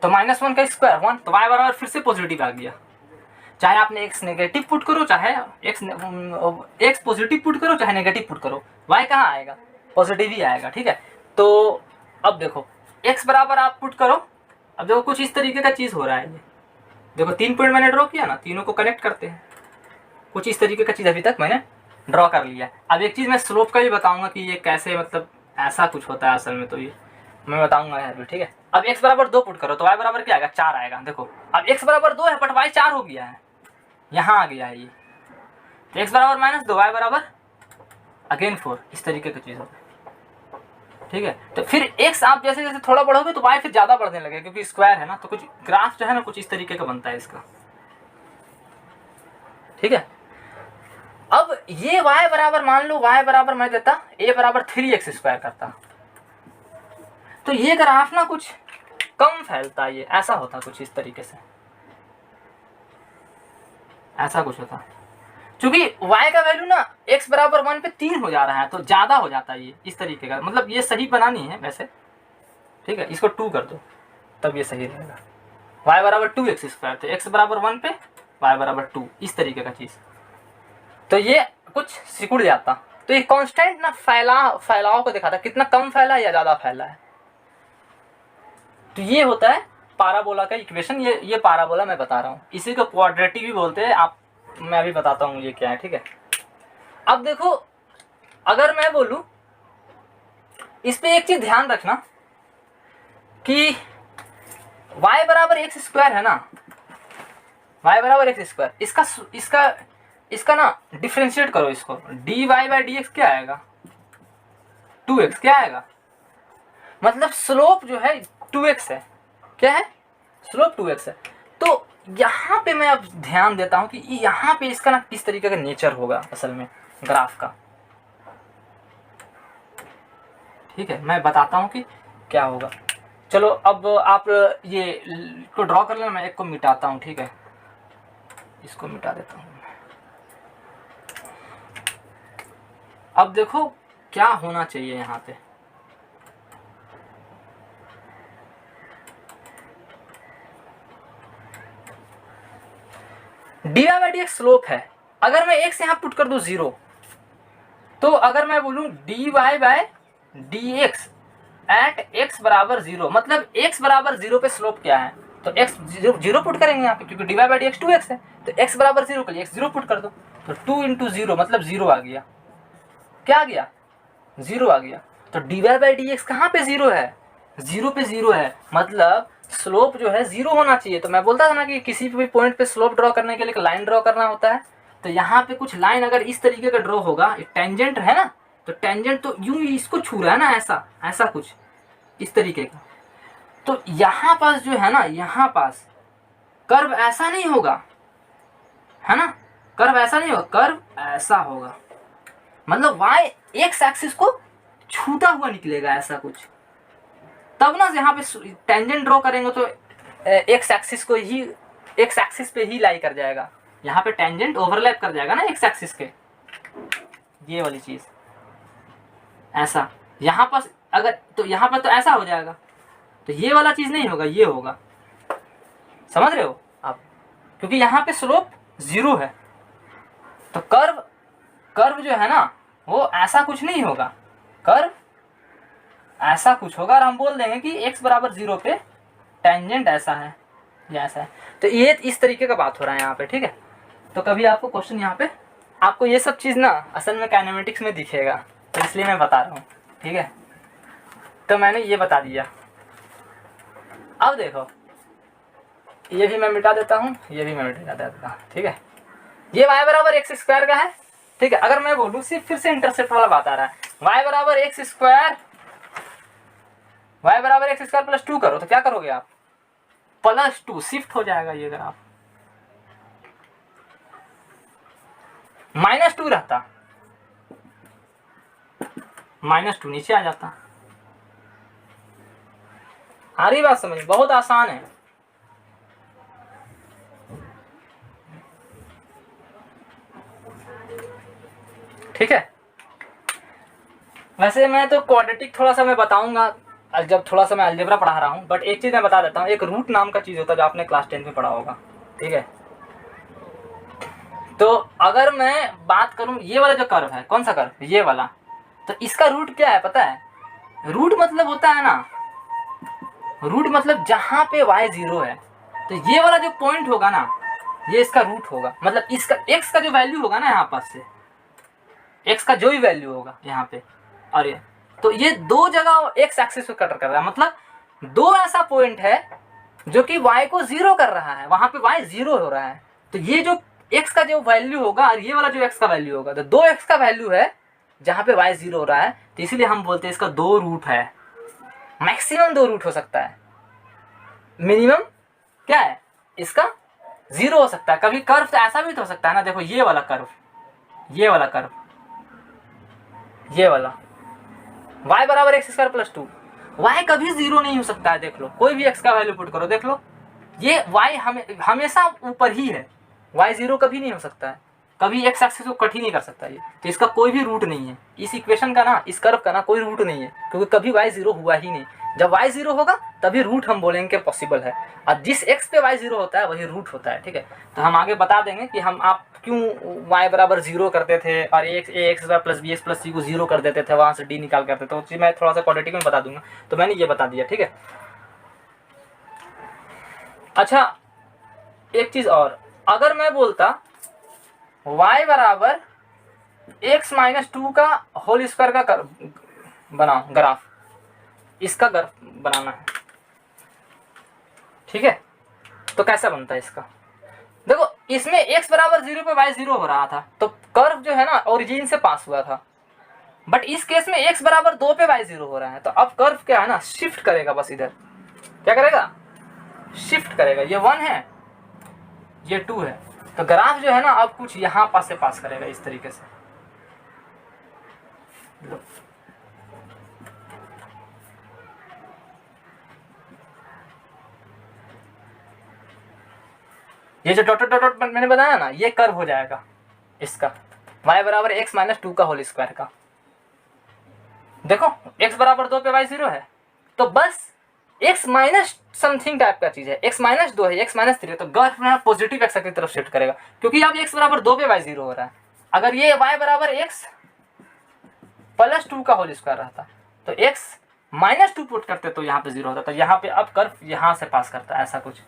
तो -1 का स्क्वायर 1, तो y बराबर फिर से पॉजिटिव आ गया। चाहे आपने x नेगेटिव पुट करो, चाहे x पॉजिटिव पुट करो, चाहे नेगेटिव पुट करो, y कहाँ आएगा? पॉजिटिव ही आएगा, ठीक है। तो अब देखो x बराबर आप पुट करो। अब देखो कुछ इस तरीके का चीज हो रहा है। ये देखो 3 पॉइंट मैंने ड्रॉ किया ना, तीनों को कनेक्ट करते हैं। कुछ इस तरीके का चीज अभी तक मैंने ड्रॉ कर लिया। अब एक चीज मैं स्लोप का भी बताऊंगा कि ये कैसे, मतलब ऐसा कुछ होता है असल में, तो ये मैं बताऊंगा यार, ठीक है। अब x बराबर 2 पुट करो तो y बराबर क्या आएगा? 4 आएगा। देखो अब x बराबर 2 है बट y 4 हो गया है, यहाँ आ गया है ये। तो x बराबर -2, y बराबर अगेन 4, इस तरीके की चीज होता है, ठीक है। तो फिर x आप जैसे जैसे थोड़ा बढ़ोगे तो y फिर ज्यादा बढ़ने लगे क्योंकि स्क्वायर है ना। तो कुछ ग्राफ जो है ना कुछ इस तरीके का बनता है इसका, ठीक है। अब ये y बराबर, मान लो y बराबर मैं देता a बराबर 3x स्क्वायर करता, तो ये ग्राफ ना कुछ कम फैलता, ये ऐसा होता कुछ इस तरीके से, ऐसा कुछ होता। क्योंकि y का वैल्यू ना x बराबर 1 पे 3 हो जा रहा है, तो ज्यादा हो जाता है ये इस तरीके का। मतलब ये सही बनानी है वैसे, ठीक है। इसको 2 कर दो तब ये सही रहेगा। y बराबर 2x स्क्वायर, तो x बराबर 1 पे y बराबर 2, इस तरीके का चीज। तो ये कुछ सिकुड़ जाता। तो ये कांस्टेंट ना फैलाव को दिखाता, कितना कम फैला है या ज्यादा फैला है। तो ये होता है पाराबोला का इक्वेशन। ये पाराबोला मैं बता रहा हूँ, इसी को क्वाड्रेटिक भी बोलते हैं। आप, मैं अभी बताता हूँ ये क्या है, ठीक है। अब देखो अगर मैं बोलूं, इस पे एक चीज ध्यान रखना कि y बराबर एक्स स्क्वायर है ना, y बराबर एक्स स्क्वायर, इसका ना डिफ्रेंशिएट करो इसको, dy बाई डी एक्स क्या आएगा? 2x क्या आएगा? मतलब स्लोप जो है 2x है, क्या है? स्लोप 2x है। तो यहाँ पे मैं अब ध्यान देता हूँ कि यहाँ पे इसका ना किस तरीके का नेचर होगा असल में ग्राफ का, ठीक है। मैं बताता हूँ कि क्या होगा। चलो अब आप ये को ड्रॉ कर लेना, मैं एक को मिटाता हूँ, ठीक है, इसको मिटा देता हूँ। अब देखो क्या होना चाहिए यहाँ पे, dy by D x slope है। अगर मैं x यहाँ पुट कर दूं 0, तो अगर मैं बोलूं dy by D x at x बराबर 0, मतलब x बराबर 0 पे स्लोप क्या है, तो x 0 पुट करेंगे यहाँ पे, क्योंकि dy by D x 2x है, तो x बराबर 0 के लिए x 0 पुट कर दो, तो 2 इंटू 0 मतलब 0 आ गया। क्या आ गया? 0 आ गया। तो dy बाई डी एक्स कहाँ पे 0 है? 0 पे 0 है, मतलब स्लोप जो है 0 होना चाहिए। तो मैं बोलता था ना कि किसी भी पॉइंट पे स्लोप ड्रॉ करने के लिए एक लाइन ड्रॉ करना होता है। तो यहाँ पे कुछ लाइन अगर इस तरीके का ड्रॉ होगा, टेंजेंट है ना, तो टेंजेंट तो यूं इसको छू रहा है ना, ऐसा ऐसा कुछ इस तरीके का। तो यहाँ पास जो है ना, यहाँ पास कर्व ऐसा नहीं होगा, है ना, कर्व ऐसा नहीं होगा, कर्व ऐसा होगा, मतलब y एक्स एक्सिस को छूता हुआ निकलेगा ऐसा कुछ। तब ना यहाँ पे टेंजेंट ड्रॉ करेंगे तो एक्स एक्सिस को ही, एक्स एक्सिस पे ही लाई कर जाएगा, यहाँ पे टेंजेंट ओवरलैप कर जाएगा ना एक्स एक्सिस के, ये वाली चीज ऐसा। यहाँ पर अगर तो यहाँ पर तो ऐसा हो जाएगा, तो ये वाला चीज नहीं होगा, ये होगा, समझ रहे हो आप, क्योंकि यहाँ पे स्लोप 0 है। तो कर्व जो है ना वो ऐसा कुछ नहीं होगा, कर्व ऐसा कुछ होगा, और हम बोल देंगे कि x बराबर 0 पे टेंजेंट ऐसा है या ऐसा है। तो ये इस तरीके का बात हो रहा है यहाँ पे, ठीक है। तो कभी आपको क्वेश्चन यहाँ पे, आपको ये सब चीज़ ना असल में काइनेमेटिक्स में दिखेगा, तो इसलिए मैं बता रहा हूँ, ठीक है। तो मैंने ये बता दिया। अब देखो ये भी मैं मिटा देता हूँ, ये भी मैं मिटा देता हूँ, ठीक है। ये y बराबर एक्स स्क्वायर का है, ठीक है। अगर मैं बोलूँ, सिर्फ फिर से इंटरसेप्ट वाला बात आ रहा है, y बराबर एक्स स्क्वायर, y बराबर एक्स स्क्वायर प्लस 2 करो, तो क्या करोगे आप? +2 शिफ्ट हो जाएगा ये। अगर आप -2 रहता, -2 नीचे आ जाता। आ रही बात समझ? बहुत आसान है, ठीक है। वैसे मैं तो क्वाड्रेटिक थोड़ा सा मैं बताऊंगा जब थोड़ा सा मैं अलजेब्रा पढ़ा रहा हूँ, बट एक चीज़ मैं बता देता हूँ, एक रूट नाम का चीज़ होता है जो आपने क्लास 10 में पढ़ा होगा, ठीक है। तो अगर मैं बात करूँ, ये वाला जो कर्व है, कौन सा कर्व? ये वाला, तो इसका रूट क्या है पता है? रूट मतलब होता है ना, रूट मतलब जहाँ पे y 0 है, तो ये वाला जो पॉइंट होगा ना, ये इसका रूट होगा। मतलब इसका x का जो वैल्यू होगा ना, यहाँ पास से x का जो भी वैल्यू होगा यहाँ पे, और ये तो ये दो जगह x एक्सिस पे कटर कर रहा है, मतलब दो ऐसा पॉइंट है जो कि y को 0 कर रहा है, वहां पे y 0 हो रहा है। तो ये जो x का जो वैल्यू होगा और ये वाला जो x का वैल्यू होगा, तो दो x का वैल्यू है जहाँ पे y 0 हो रहा है, तो इसीलिए हम बोलते हैं इसका 2 रूट है। मैक्सिमम 2 रूट हो सकता है, मिनिमम क्या है इसका 0 हो सकता है। कभी कर्व तो ऐसा भी तो हो सकता है ना, देखो ये वाला कर्व, ये वाला कर्व, ये वाला y बराबर एक्स स्क्वायर प्लस 2, y कभी 0 नहीं हो सकता है। देख लो, कोई भी x का वैल्यू पुट करो, देख लो ये y हमेशा ऊपर ही है, y 0 कभी नहीं हो सकता है, कभी x एक्सिस को कट ही नहीं कर सकता ये। तो इसका कोई भी रूट नहीं है, इस इक्वेशन का ना, इस कर्व का ना कोई रूट नहीं है, क्योंकि कभी y 0 हुआ ही नहीं। जब y 0 होगा तभी रूट हम बोलेंगे कि पॉसिबल है, और जिस x पे y 0 होता है वही रूट होता है, ठीक है। तो हम आगे बता देंगे कि हम आप क्यों y बराबर 0 करते थे और x plus b x plus c को 0 कर देते थे, वहाँ से d निकाल करते थे, तो चीज़ मैं थोड़ा सा क्वाड्रेटिक में बता दूंगा। तो मैंने ये बता दिया, ठीक है। अच्छा एक चीज़ और, अगर मैं बोलता y बराबर x माइनस 2 का होल स्क्वायर का बनाओ ग्राफ, इसका ग्राफ बनाना है, ठीक है। तो कैसा बनता है इसका? देखो इसमें x बराबर 0 पे y 0 हो रहा था, तो कर्व जो है ना ओरिजिन से पास हुआ था। बट इस केस में x बराबर 2 पे y 0 हो रहा है, तो अब कर्व क्या है ना, शिफ्ट करेगा, बस इधर क्या करेगा, शिफ्ट करेगा। ये 1 है, ये 2 है, तो ग्राफ जो है ना अब कुछ यहाँ पास से पास करेगा इस तरीके से। ये जो डॉट डॉट डॉट मैंने बताया ना, ये कर्व हो जाएगा इसका y बराबर x माइनस 2 का होल स्क्वायर का। देखो x बराबर 2 पे y 0 है, तो बस x माइनस समथिंग टाइप का चीज है, x माइनस 2 है, x माइनस 3 है, तो गर्व में पॉजिटिव एक्स की तरफ शिफ्ट करेगा, क्योंकि अब x बराबर 2 पे y 0 हो रहा है। अगर ये y बराबर x प्लस 2 का होल स्क्वायर रहता तो x माइनस 2 पुट करते तो यहाँ पे 0 होता, तो यहाँ पे अब कर्व यहाँ से पास करता है, ऐसा कुछ।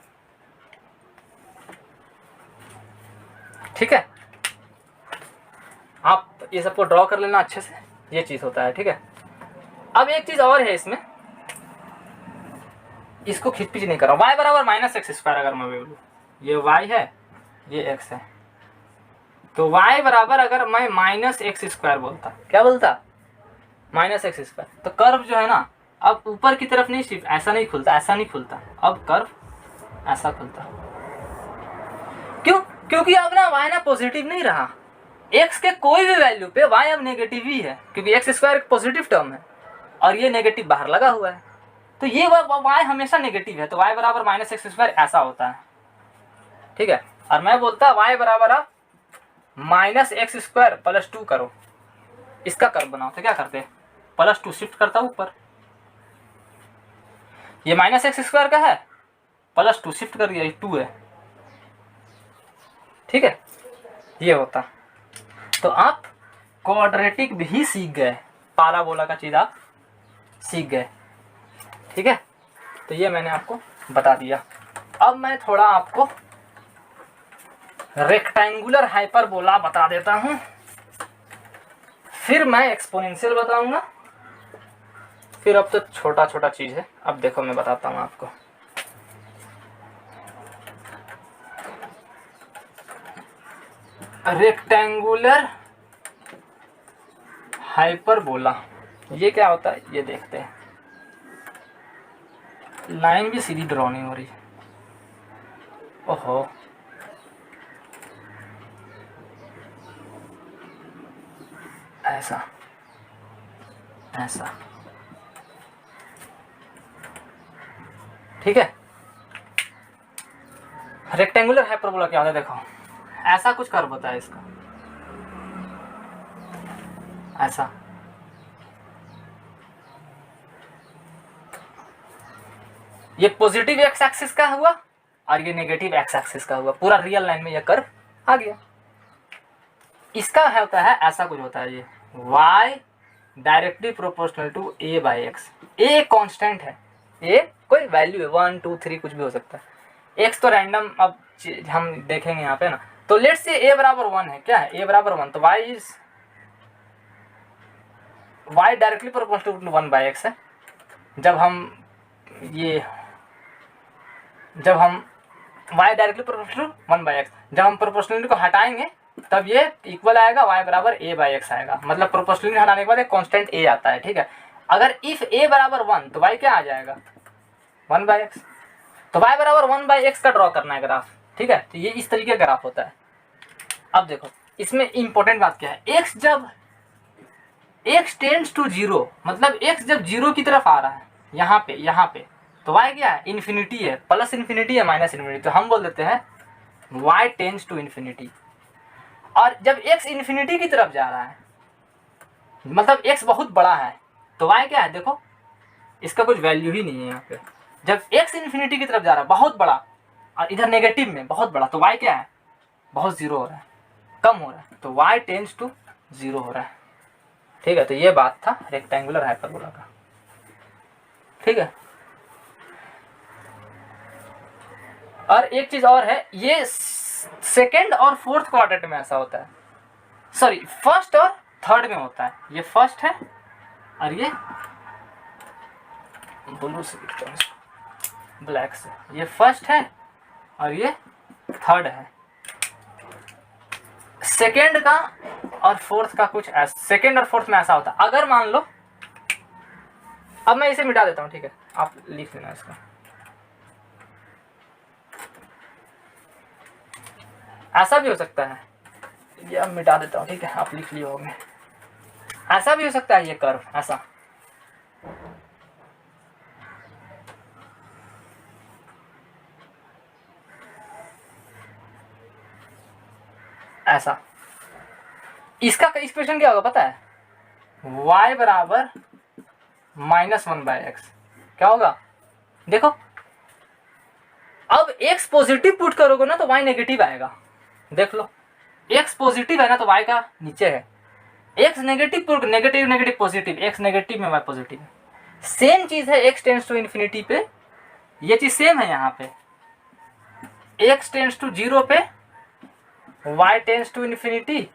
ठीक है, आप ये सबको ड्रॉ कर लेना अच्छे से, ये चीज होता है। ठीक है, अब एक चीज और है इसमें, इसको खिचपिच नहीं कर रहा हूं। y बराबर माइनस एक्स स्क्वायर अगर मैं बोलूँ, ये y है ये x है, तो y बराबर अगर मैं माइनस एक्स स्क्वायर बोलता, क्या बोलता, माइनस एक्स स्क्वायर, तो कर्व जो है ना अब ऊपर की तरफ नहीं, सिर्फ ऐसा नहीं खुलता, ऐसा नहीं खुलता, अब कर्व ऐसा खुलता। क्यों? क्योंकि अब ना y ना पॉजिटिव नहीं रहा, x के कोई भी वैल्यू पे y अब नेगेटिव ही है, क्योंकि एक्स स्क्वायर एक पॉजिटिव टर्म है और ये नेगेटिव बाहर लगा हुआ है, तो ये y हमेशा नेगेटिव है, तो y बराबर माइनस एक्स स्क्वायर ऐसा होता है। ठीक है, और मैं बोलता y बराबर आप माइनस एक्स स्क्वायर प्लस 2 करो, इसका कर्व बनाओ, तो क्या करते प्लस 2 शिफ्ट करता ऊपर, ये माइनस एक्स स्क्वायर का है, प्लस 2 शिफ्ट कर दिया, ये 2 है। ठीक है, ये होता। तो आप क्वाड्रेटिक भी सीख गए, पाराबोला का चीज आप सीख गए। ठीक है, तो ये मैंने आपको बता दिया। अब मैं थोड़ा आपको रेक्टेंगुलर हाइपरबोला बता देता हूं, फिर मैं एक्सपोनेंशियल बताऊंगा, फिर अब तो छोटा छोटा चीज है। अब देखो मैं बताता हूं आपको, रेक्टेंगुलर हाइपरबोला ये क्या होता है, ये देखते हैं। लाइन भी सीधी ड्रॉ नहीं हो रही, ओहो, ऐसा ऐसा। ठीक है, रेक्टेंगुलर हाइपरबोला क्या होता है, देखो ऐसा कुछ कर्व होता है इसका, ऐसा। ये पॉजिटिव एक्स एक्सिस का हुआ और ये नेगेटिव एक्स एक्सिस का हुआ, पूरा रियल लाइन में ये कर्व आ गया। इसका होता है ऐसा कुछ होता है, ये y directly proportional to a by X. a constant है, a कोई वैल्यू है, 1 2 3 कुछ भी हो सकता है, x तो रैंडम अब हम देखेंगे यहाँ पे ना। तो लेट्स से a बराबर 1 है, क्या है a बराबर 1, तो y directly proportional to 1 by X है। जब हम y directly proportional to 1 by X, जब हम प्रोपोर्शनलिटी को हटाएंगे तब ये इक्वल आएगा y बराबर a बाई एक्स आएगा, मतलब प्रोपोर्शनलिटी हटाने के बाद एक कांस्टेंट a आता है। ठीक है, अगर इफ a बराबर 1 तो y क्या आ जाएगा 1 बाई एक्स, तो y बराबर 1 बाई एक्स का ड्रॉ करना है ग्राफ। ठीक है, तो ये इस तरीके का ग्राफ होता है। अब देखो इसमें इंपॉर्टेंट बात क्या है, x जब x टेंड्स टू 0, मतलब x जब 0 की तरफ आ रहा है यहाँ पे, तो y क्या है इन्फिनिटी है, प्लस इन्फिनिटी है माइनस इन्फिनिटी, तो हम बोल देते हैं y टेंड्स टू इन्फिनिटी। और जब x इन्फिनिटी की तरफ जा रहा है, मतलब x बहुत बड़ा है, तो y क्या है, देखो इसका कुछ वैल्यू ही नहीं है यहाँ पे। जब x इन्फिनिटी की तरफ जा रहा है बहुत बड़ा, और इधर नेगेटिव में बहुत बड़ा, तो y क्या है बहुत 0 हो रहा है, कम हो रहा है, तो y टेंड्स टू 0 हो रहा है। ठीक है, तो ये बात था रेक्टेंगुलर हाइपरबोला का। ठीक है, और एक चीज और है, ये सेकेंड और फोर्थ क्वाड्रेंट में ऐसा होता है, सॉरी फर्स्ट और थर्ड में होता है। ये फर्स्ट है और ये ब्लू से ब्लैक से, ये फर्स्ट है और ये थर्ड है। सेकेंड का और फोर्थ का कुछ ऐसा, सेकेंड और फोर्थ में ऐसा होता है। अगर मान लो, अब मैं इसे मिटा देता हूं, ठीक है, आप लिख लेना इसका, ऐसा भी हो सकता है, ये अब मिटा देता हूं, ठीक है, आप लिख लिए होंगे। ऐसा भी हो सकता है, ये कर्व ऐसा, ऐसा। इसका एक्सप्रेशन क्या होगा पता है, y बराबर -1/x क्या होगा, देखो अब x पॉजिटिव पुट करोगे ना तो y नेगेटिव आएगा, देख लो x पॉजिटिव है ना तो y का नीचे है, x negative put, negative negative positive, x negative में y पॉजिटिव है। सेम चीज है x टेंड्स टू इन्फिनिटी पे, ये चीज सेम है यहाँ पे, x टेंड्स टू 0 पे y टेंड्स टू इन्फिनिटी,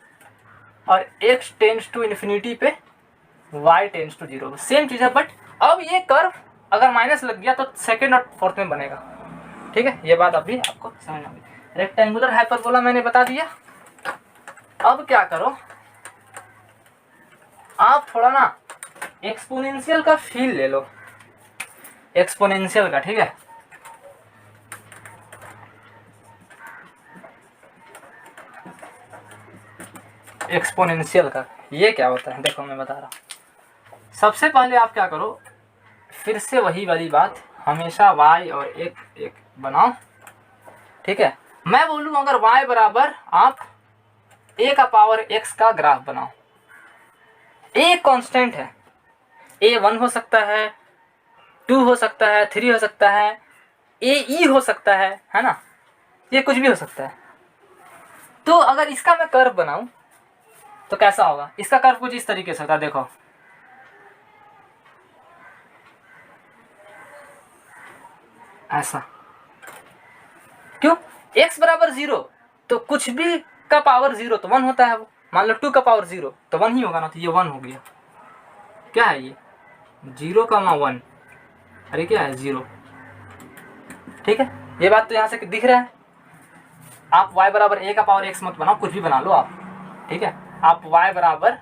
और x टेंड्स टू इन्फिनिटी पे y टेंड्स टू 0, सेम चीज है। बट अब ये कर्व अगर माइनस लग गया तो सेकंड और फोर्थ में बनेगा, ठीक है, ये बात अभी आपको समझ आ गई। रेक्टेंगुलर हाइपरबोला मैंने बता दिया। अब क्या करो, आप थोड़ा ना एक्सपोनेंशियल का फील ले लो, एक्सपोनेंशियल का, ठीक है। एक्सपोनेंशियल का ये क्या होता है, देखो मैं बता रहा हूँ। सबसे पहले आप क्या करो, फिर से वही वाली बात, हमेशा y और एक बनाओ, ठीक है। मैं बोलूँ अगर y बराबर आप a का पावर x का ग्राफ बनाओ, a कांस्टेंट है, a 1 हो सकता है, 2 हो सकता है, 3 हो सकता है, a e हो सकता है ना, ये कुछ भी हो सकता है। तो अगर इसका मैं कर्व बनाऊं तो कैसा होगा, इसका कर्व कुछ इस तरीके से होता है, देखो ऐसा। क्यों, x बराबर 0 तो कुछ भी का पावर 0 तो 1 होता है वो, मान लो 2 का पावर 0 तो 1 ही होगा ना, तो ये 1 हो गया। क्या है ये 0,1, अरे क्या है 0, ठीक है। ये बात तो यहाँ से दिख रहा है। आप y बराबर a का पावर x मत बनाओ, कुछ भी बना लो आप, ठीक है। आप y बराबर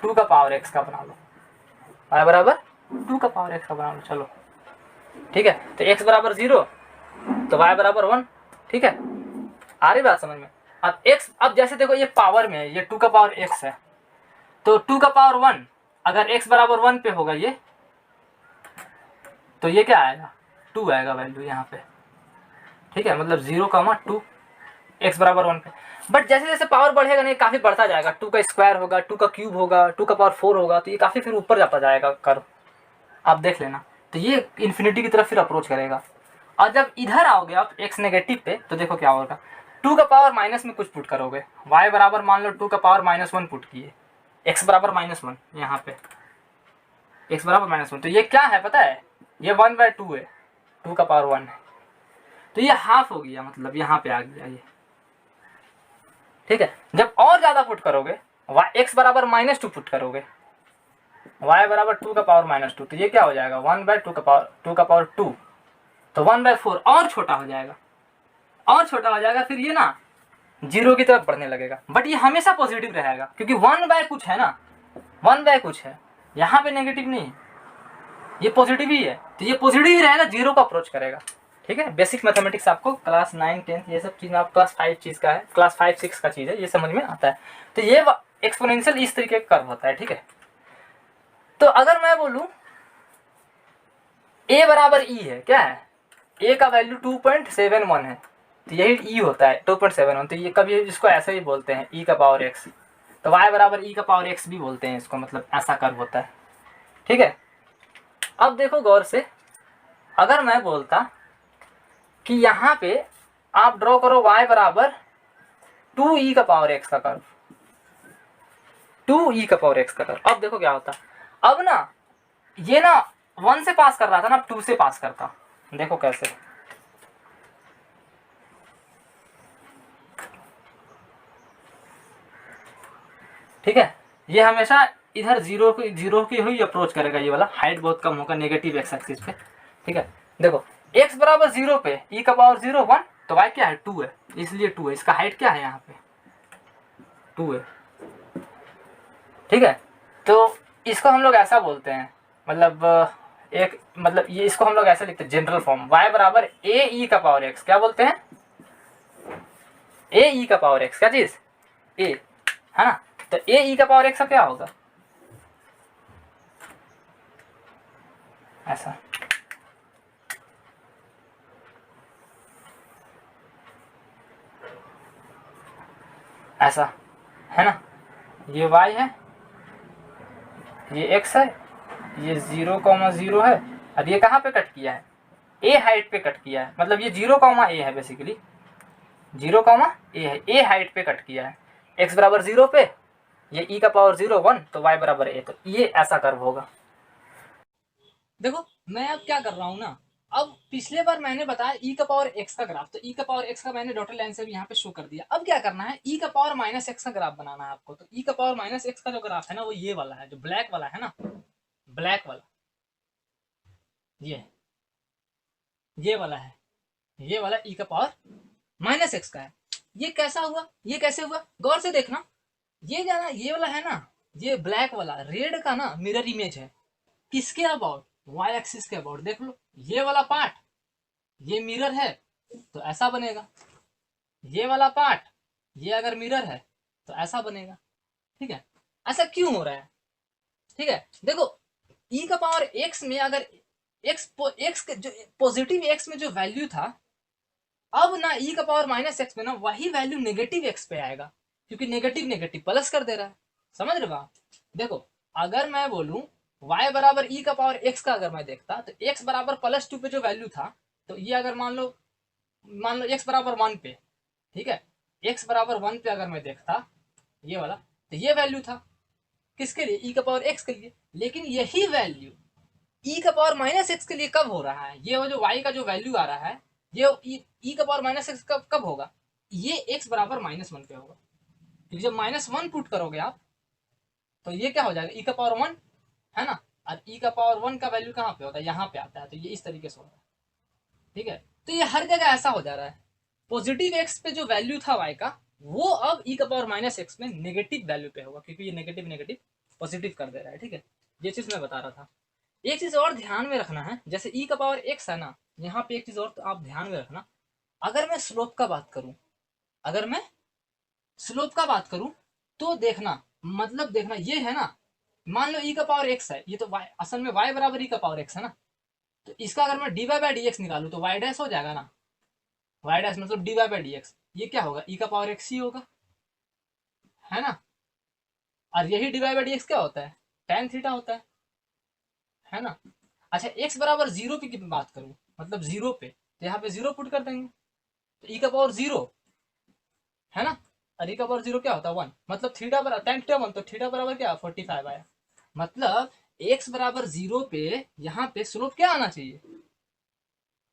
2 का पावर x का बना लो, y बराबर 2 का पावर x का बना लो, चलो ठीक है। तो x बराबर 0 तो y बराबर 1, ठीक है। आ रही बात समझ में। अब x, अब जैसे देखो ये पावर में है, ये 2 का पावर x है, तो 2 का पावर 1 अगर x बराबर 1 पे होगा ये, तो ये क्या आएगा 2 आएगा वैल्यू यहाँ पे, ठीक है। मतलब 0,2 x बराबर 1 पे। बट जैसे जैसे पावर बढ़ेगा नहीं, काफी बढ़ता जाएगा, 2 का स्क्वायर होगा, 2 का क्यूब होगा, 2 का पावर 4 होगा, तो ये काफी फिर ऊपर जाता जाएगा कर्व, आप देख लेना। तो ये इन्फिनिटी की तरफ फिर अप्रोच करेगा। और जब इधर आओगे आप x नेगेटिव पे, तो देखो क्या होगा, 2 का पावर माइनस में कुछ पुट करोगे, y बराबर मान लो 2 का पावर -1 पुट किए, x बराबर -1 यहाँ पे, x बराबर -1, तो ये क्या है पता है, ये 1/2 है, 2 का पावर 1 है, तो ये हाफ हो गया, मतलब यहाँ पे आ गया ये, ठीक है। जब और ज्यादा पुट करोगे, x बराबर -2 पुट करोगे, y बराबर 2 का पावर -2, तो ये क्या हो जाएगा 1/2 का पावर 2, तो 1/4 और छोटा हो जाएगा, और छोटा हो जाएगा, फिर ये ना 0 की तरफ बढ़ने लगेगा। बट ये हमेशा पॉजिटिव रहेगा, क्योंकि 1/ कुछ है ना, 1/ कुछ है, यहाँ पे नेगेटिव नहीं, ये पॉजिटिव ही है, तो ये पॉजिटिव ही रहेगा, 0 को अप्रोच करेगा, ठीक है। बेसिक मैथमेटिक्स आपको क्लास 9, 10 ये सब चीज़ आप क्लास 5 चीज़ का है, क्लास 5, 6 का चीज़ है, ये समझ में आता है। तो ये एक्सपोनेंशियल इस तरीके का कर्व होता है, ठीक है। तो अगर मैं बोलूँ a बराबर e है, क्या है, a का वैल्यू 2.71 है, तो यही e होता है 2.71, तो ये कभी इसको ऐसे ही बोलते हैं e का पावर x, तो y बराबर e का पावर x भी बोलते हैं इसको, मतलब ऐसा कर्व होता है, ठीक है। अब देखो गौर से, अगर मैं बोलता कि यहाँ पे आप ड्रॉ करो y बराबर 2e का पावर x का कर्व, 2e का पावर x का कर्व, अब देखो क्या होता, अब ना ये ना 1 से पास कर रहा था ना, अब 2 से पास करता, देखो कैसे, ठीक है। ये हमेशा इधर 0 की हुई अप्रोच करेगा, ये वाला हाइट बहुत कम होगा नेगेटिव एक्स एक्सिस पे, ठीक है। देखो x बराबर 0 पे e का पावर 0 1, तो y क्या है 2 है, इसलिए 2 है, इसका हाइट क्या है यहाँ पे 2 है, ठीक है। तो इसको हम लोग ऐसा बोलते हैं, मतलब एक, मतलब ये इसको हम लोग ऐसे लिखते हैं जनरल फॉर्म, y बराबर a e का पावर x, क्या बोलते हैं a e का पावर x, क्या चीज a है ना, तो a e का पावर x का क्या होगा ऐसा, ऐसा है ना, ये y है, ये x है, ये 0,0 है, और ये कहाँ पे कट किया है, a हाइट पे कट किया है, मतलब ये 0,a है बेसिकली, 0,a है, a हाइट पे कट किया है, x बराबर 0 पे, ये e का पावर 0 1, तो y बराबर a, तो ये ऐसा कर्व होगा। देखो मैं अब क्या कर रहा हूँ ना, अब पिछले बार मैंने बताया e का पावर x का ग्राफ, तो e का पावर x का मैंने डॉटेड लाइन से भी यहाँ पे शो कर दिया। अब क्या करना है, e का पावर माइनस x का ग्राफ बनाना है आपको। तो e का पावर माइनस x का जो ग्राफ है ना, वो ये वाला है, जो ब्लैक वाला है ना, ब्लैक वाला, ये वाला है, ये वाला e का पावर माइनस x का है। ये कैसा हुआ, ये कैसे हुआ, गौर से देखना, ये जाना, ये वाला है ना, ये ब्लैक वाला रेड का ना मिरर इमेज है किसके अबाउट, y एक्सिस के अबाउट। देख लो ये वाला पार्ट, ये मिरर है तो ऐसा बनेगा, ये वाला पार्ट, ये अगर मिरर है तो ऐसा बनेगा। ठीक है, ऐसा क्यों हो रहा है, ठीक है। देखो e का पावर x में अगर x के जो पॉजिटिव x में जो वैल्यू था, अब ना e का पावर माइनस x में ना वही वैल्यू नेगेटिव x पे आएगा, क्योंकि नेगेटिव नेगेटिव प्लस कर दे रहा है। समझ रहे हो आप, देखो अगर मैं बोलूं y बराबर e का पावर x का, अगर मैं देखता तो x बराबर +2 पे जो वैल्यू था, तो ये अगर मान लो x बराबर 1 पे, ठीक है, x बराबर 1 पे अगर मैं देखता ये वाला, तो ये वैल्यू था किसके लिए, e का पावर x के लिए। लेकिन यही वैल्यू e का पावर माइनस x के लिए कब हो रहा है, ये जो y का जो वैल्यू आ रहा है, ये e का पावर माइनस x कब होगा, ये x बराबर -1 पे होगा, क्योंकि जब -1 पुट करोगे आप तो ये क्या हो जाएगा, e का पावर 1 है ना, और e का पावर 1 का वैल्यू कहाँ पे होता है, यहाँ पे आता है, तो ये इस तरीके से होता है। ठीक है, तो ये हर जगह ऐसा हो जा रहा है, पॉजिटिव x पे जो वैल्यू था y का, वो अब e का पावर माइनस x में नेगेटिव वैल्यू पे होगा, क्योंकि ये नेगेटिव नेगेटिव पॉजिटिव कर दे रहा है। ठीक है, ये चीज मैं बता रहा था। एक चीज और ध्यान में रखना है, जैसे e का पावर x है ना, यहाँ पे एक चीज और तो आप ध्यान में रखना, अगर मैं स्लोप का बात करूं, अगर मैं स्लोप का बात करूं तो देखना, मतलब देखना ये है ना, मान लो e का पावर x है, ये तो y असल में y बराबर e का पावर x है ना, तो इसका अगर मैं dy बाई डी एक्स निकालू तो y डैश हो जाएगा ना, y डैश मतलब dy बाई डी एक्स, ये क्या होगा, e का पावर x ही होगा, है ना। और यही dy बाई डी एक्स क्या होता है, tan थीटा होता है ना। अच्छा x बराबर 0 की बात करूं, मतलब 0 पे, तो यहाँ पे 0 पुट कर देंगे, तो e का पावर 0 है ना, और e का पावर 0 क्या होता है 1, मतलब थीटा बराबर tan थीटा 1, तो थीटा बराबर क्या 45 आया। मतलब x बराबर 0 पे यहाँ पे स्लोप क्या आना चाहिए,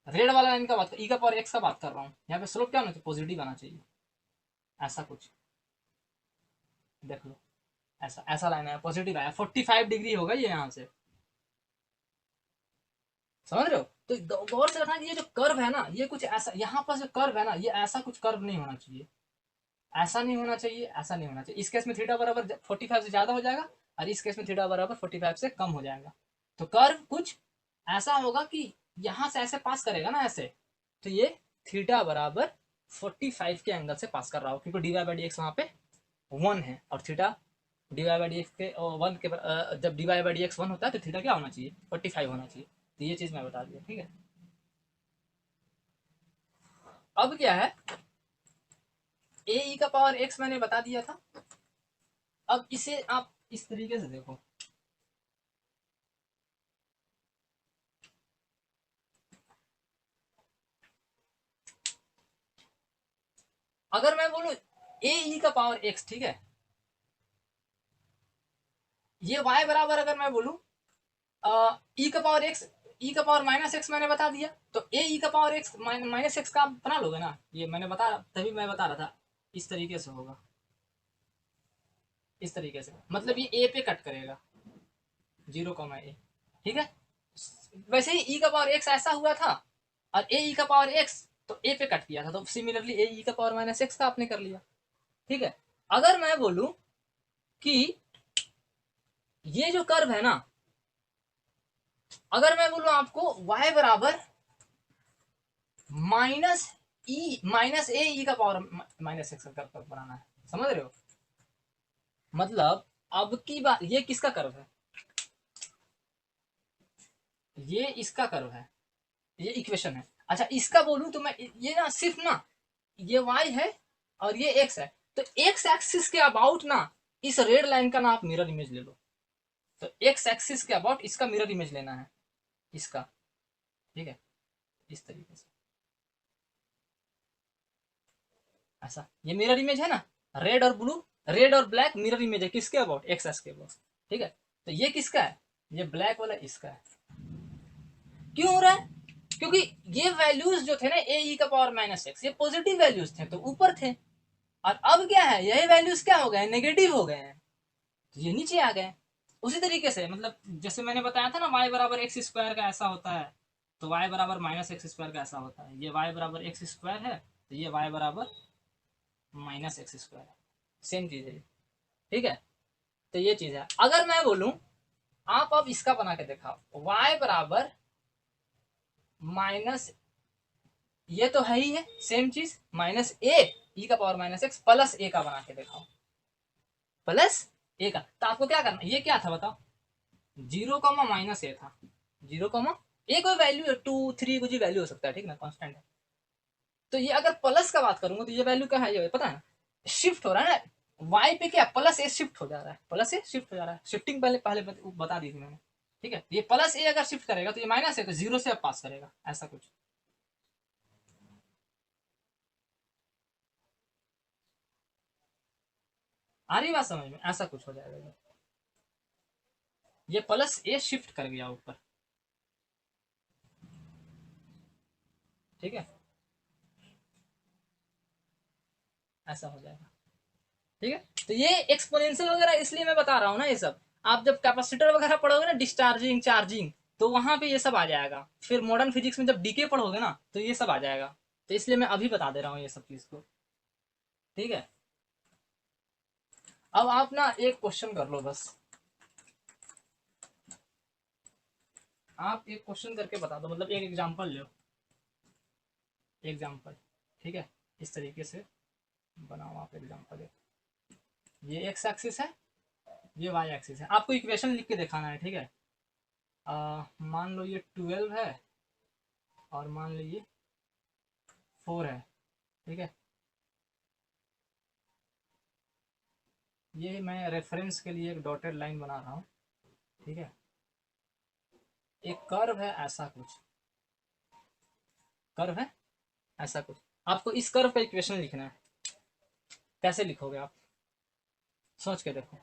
रेड वाला लाइन का बात, e का पावर x का बात कर रहा हूँ, यहाँ पे स्लोप क्या आना चाहिए, पॉजिटिव आना चाहिए, ऐसा कुछ देख लो, ऐसा ऐसा लाइन आया, पॉजिटिव आया, 45 डिग्री होगा ये यहाँ से, समझ रहे हो। तो गौर से रखना कि ये जो कर्व है ना, ये कुछ ऐसा, यहाँ पर जो कर्व है ना, ये ऐसा कुछ कर्व नहीं होना चाहिए, ऐसा नहीं होना चाहिए, ऐसा नहीं होना चाहिए। इस केस में थीटा बराबर 45 से ज्यादा हो जाएगा, और इस केस में थीटा बराबर 45 से कम हो जाएगा। तो कर्व कुछ ऐसा होगा कि यहाँ से ऐसे पास करेगा ना ऐसे, तो ये थीटा बराबर 45 के एंगल से पास कर रहा हो, क्योंकि D Y by D X वहाँ पे 1 है, और theta D Y by D X के 1 के जब D Y by D X 1 होता है तो थीटा क्या होना चाहिए, 45 होना चाहिए। तो ये चीज मैं बता दिया। ठीक है, अब क्या है, ए ई का पावर एक्स मैंने बता दिया था। अब इसे आप इस तरीके से देखो, अगर मैं बोलूं ए ई का पावर एक्स, ठीक है, ये y बराबर अगर मैं बोलूं ई का पावर एक्स, ई का पावर माइनस एक्स मैंने बता दिया, तो ए ई का पावर एक्स माइनस एक्स का बना लोगे ना, ये मैंने बता, तभी मैं बता रहा था इस तरीके से होगा, इस तरीके से, मतलब ये ए पे कट करेगा 0, ए। ठीक है, वैसे ही ई का पावर एक्स ऐसा हुआ था, और ए ई का पावर एक्स तो ए पे कट किया था, तो सिमिलरली ए ई का पावर माइनस एक्स का आपने कर लिया। ठीक है, अगर मैं बोलूं कि ये जो कर्व है ना, अगर मैं बोलूं आपको y बराबर माइनस ए ई का पावर माइनस एक्स का कर्व बनाना है, समझ रहे हो, मतलब अब की बात, ये किसका कर्व है, ये इसका कर्व है, ये इक्वेशन है। अच्छा इसका बोलूं तो मैं ये ना सिर्फ ना, ये y है और ये x है, तो एक्स एक्सिस के अबाउट ना इस रेड लाइन का ना आप मिरर इमेज ले लो। तो एक्स एक्सिस के अबाउट इसका मिरर इमेज लेना है, इसका, ठीक है, इस तरीके से ऐसा। ये मिरर इमेज है ना, रेड और ब्लू, रेड और ब्लैक मिरर इमेज है किसके अबाउट, एक्स एक्स के अबाउट, ठीक है। तो ये किसका है, ये ब्लैक वाला इसका है। क्यों हो रहा है, क्योंकि ये वैल्यूज जो थे ना ए ई का पावर माइनस एक्स, ये पॉजिटिव वैल्यूज थे तो ऊपर थे, और अब क्या है, यही वैल्यूज क्या हो गए, नेगेटिव हो गए हैं, तो ये नीचे आ गए। उसी तरीके से मतलब जैसे मैंने बताया था ना, y बराबर एक्स स्क्वायर का ऐसा होता है, तो y बराबर माइनस एक्स स्क्वायर का ऐसा होता है। ये y बराबर एक्स स्क्वायर है, तो ये y बराबर माइनस एक्स स्क्वायर है, सेम चीज है, ठीक है। तो ये चीज है। अगर मैं बोलूं, आप अब इसका बना के दिखाओ, y बराबर माइनस, ये तो है ही है सेम चीज, माइनस ए ई का पावर माइनस एक्स प्लस ए का बना के दिखाओ, प्लस ए का। तो आपको क्या करना, ये क्या था बताओ, 0, माइनस ए था, 0, ए कोई वैल्यू है, 2, 3 कुछ वैल्यू हो सकता है, ठीक ना, कांस्टेंट है। तो ये अगर प्लस का बात करूंगा तो ये वैल्यू क्या है, ये पता है ना, शिफ्ट हो रहा है ना, वाई पे क्या प्लस ए शिफ्ट हो जा रहा है, प्लस ए शिफ्ट हो जा रहा है, शिफ्टिंग पहले पहले बता दी थी मैंने, ठीक है। ये प्लस ए अगर शिफ्ट करेगा तो ये माइनस है, तो 0 से अब पास करेगा, ऐसा कुछ। आ रही बात समझ में, ऐसा कुछ हो जाएगा, ये प्लस ए शिफ्ट कर गया ऊपर, ठीक है, ऐसा हो जाएगा, ठीक है। तो ये एक्सपोनेंशियल वगैरह इसलिए मैं बता रहा हूँ ना, ये सब आप जब कैपेसिटर वगैरह पढ़ोगे ना, डिस्चार्जिंग चार्जिंग, तो वहां पे ये सब आ जाएगा। फिर मॉडर्न फिजिक्स में जब डीके पढ़ोगे ना, तो ये सब आ जाएगा। तो इसलिए मैं अभी बता दे रहा हूँ ये सब चीज को, ठीक है। अब आप ना एक क्वेश्चन कर लो बस, आप एक क्वेश्चन करके बता दो, मतलब एक एग्जाम्पल लो, एग्जाम्पल, ठीक है। इस तरीके से बनाओ आप एग्जाम्पल, ये एक्स एक्सिस है, ये वाई एक्सिस है, आपको इक्वेशन लिख के दिखाना है, ठीक है। मान लो ये 12 है, और मान लीजिए 4 है, ठीक है। ये मैं रेफरेंस के लिए एक डॉटेड लाइन बना रहा हूँ, ठीक है। एक कर्व है ऐसा कुछ, कर्व है ऐसा कुछ, आपको इस कर्व का इक्वेशन लिखना है। कैसे लिखोगे आप, सोच के देखो,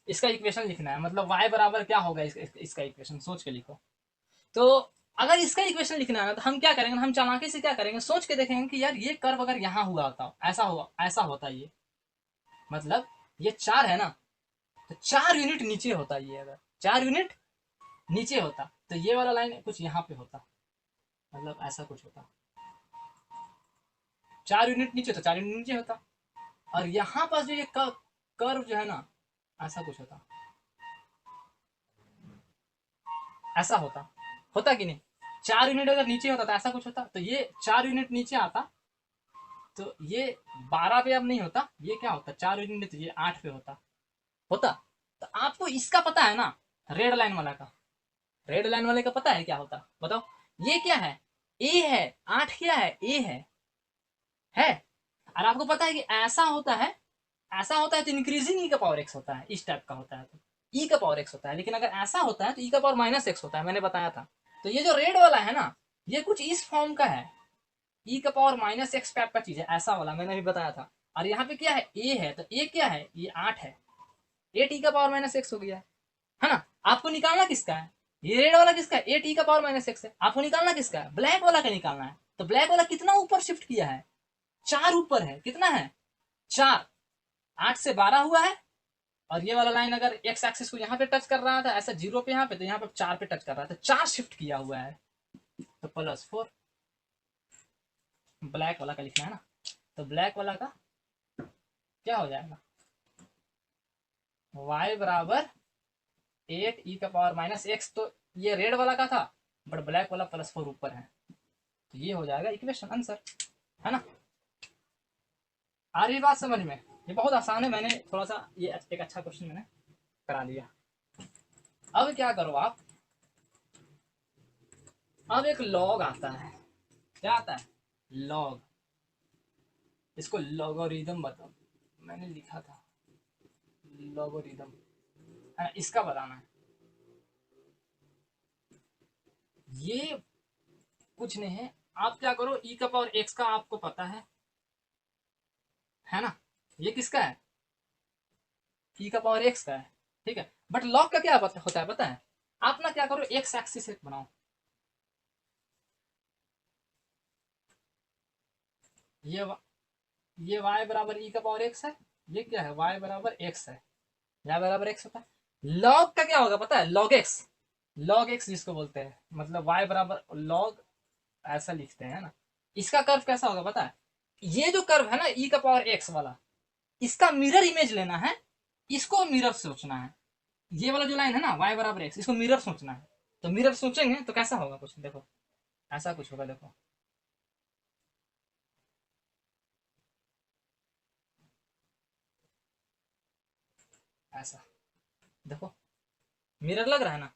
इसका इक्वेशन लिखना है, मतलब y बराबर क्या होगा, इसका इक्वेशन सोच के लिखो। तो अगर इसका इक्वेशन लिखना है ना, तो हम क्या करेंगे, हम चालाकी से क्या करेंगे, सोच के देखेंगे कि यार ये कर्व अगर यहाँ हुआ होता, ऐसा हुआ, ऐसा होता, ये मतलब ये 4 है ना, तो 4 यूनिट नीचे होता, ये अगर 4 यूनिट नीचे होता, तो ये वाला लाइन कुछ यहाँ पे होता, मतलब ऐसा कुछ होता, 4 यूनिट नीचे तो 4 यूनिट नीचे होता, और यहाँ पास जो ये कर्व जो है ना, ऐसा कुछ होता, ऐसा होता, होता कि नहीं, 4 यूनिट अगर नीचे होता तो ऐसा कुछ होता, तो ये 4 यूनिट नीचे आता, तो ये 12 पे अब नहीं होता, ये क्या होता, 4 यूनिट, तो ये 8 पे होता, होता। तो आपको इसका पता है ना, रेड लाइन वाला का, रेड लाइन वाले का पता है क्या होता, बताओ। ये क्या है, ए है, 8 क्या है, ए है। और आपको पता है कि ऐसा होता है, ऐसा होता है तो इंक्रीजिंग ई का पावर एक्स होता है, इस टाइप का होता है तो ई का पावर एक्स होता है, लेकिन अगर ऐसा होता है तो ई का पावर माइनस एक्स होता है, मैंने बताया था। तो ये जो रेड वाला है ना, ये कुछ इस फॉर्म का है, ई का पावर माइनस एक्स टाइप का चीज है, ऐसा वाला मैंने भी बताया था। और यहाँ पे क्या है, ए है, तो ए क्या है, ये 8 है, 8 ई का पावर माइनस एक्स हो गया है ना। आपको निकालना किसका है, ये रेड वाला किसका है, 8 ई का पावर माइनस एक्स है। आपको निकालना किसका है, ब्लैक वाला का निकालना है। तो ब्लैक वाला कितना ऊपर शिफ्ट किया है, 4 ऊपर है, कितना है, 4, 8 से 12 हुआ है। और ये वाला लाइन अगर एक्स एक्सिस को यहाँ पे टच कर रहा था, ऐसा 0 पे यहाँ पे, तो यहाँ पे 4 पे टच कर रहा था, 4 शिफ्ट किया हुआ है, तो +4। ब्लैक वाला का लिखना है ना, तो ब्लैक वाला का क्या हो जाएगा, y बराबर 8 ई का पावर माइनस एक्स, तो ये रेड वाला का था, बट ब्लैक वाला +4 ऊपर है, तो ये हो जाएगा इक्वेशन आंसर, है ना। आ रही बात समझ में, ये बहुत आसान है, मैंने थोड़ा सा ये एक अच्छा क्वेश्चन मैंने करा दिया। अब क्या करो आप, अब एक लॉग आता है, क्या आता है, लॉग, इसको लॉगरिदम बताओ, मैंने लिखा था लॉगरिदम है ना, इसका बताना है। ये कुछ नहीं है, आप क्या करो, ई का पावर एक्स का आपको पता है ना, ये किसका है, ई का पावर एक्स का है, ठीक है। बट लॉग का क्या होता है पता है, आप ना क्या करो, एक्स एक्सिस एक बनाओ, ये ये y बराबर ई का पावर एक्स है, ये क्या है, y बराबर एक्स है, y बराबर एक्स होता है। लॉग का क्या होगा पता है, लॉग एक्स जिसको बोलते हैं, मतलब y बराबर लॉग, ऐसा लिखते हैं ना। इसका कर्व कैसा होगा पता है, ये जो कर्व है ना ई का पावर एक्स वाला, इसका मिरर इमेज लेना है, इसको मिरर सोचना है। ये वाला जो लाइन है ना y बराबर एक्स, इसको मिरर सोचना है। तो मिरर सोचेंगे तो कैसा होगा कुछ, देखो ऐसा कुछ होगा, देखो ऐसा, देखो मिरर लग रहा है ना,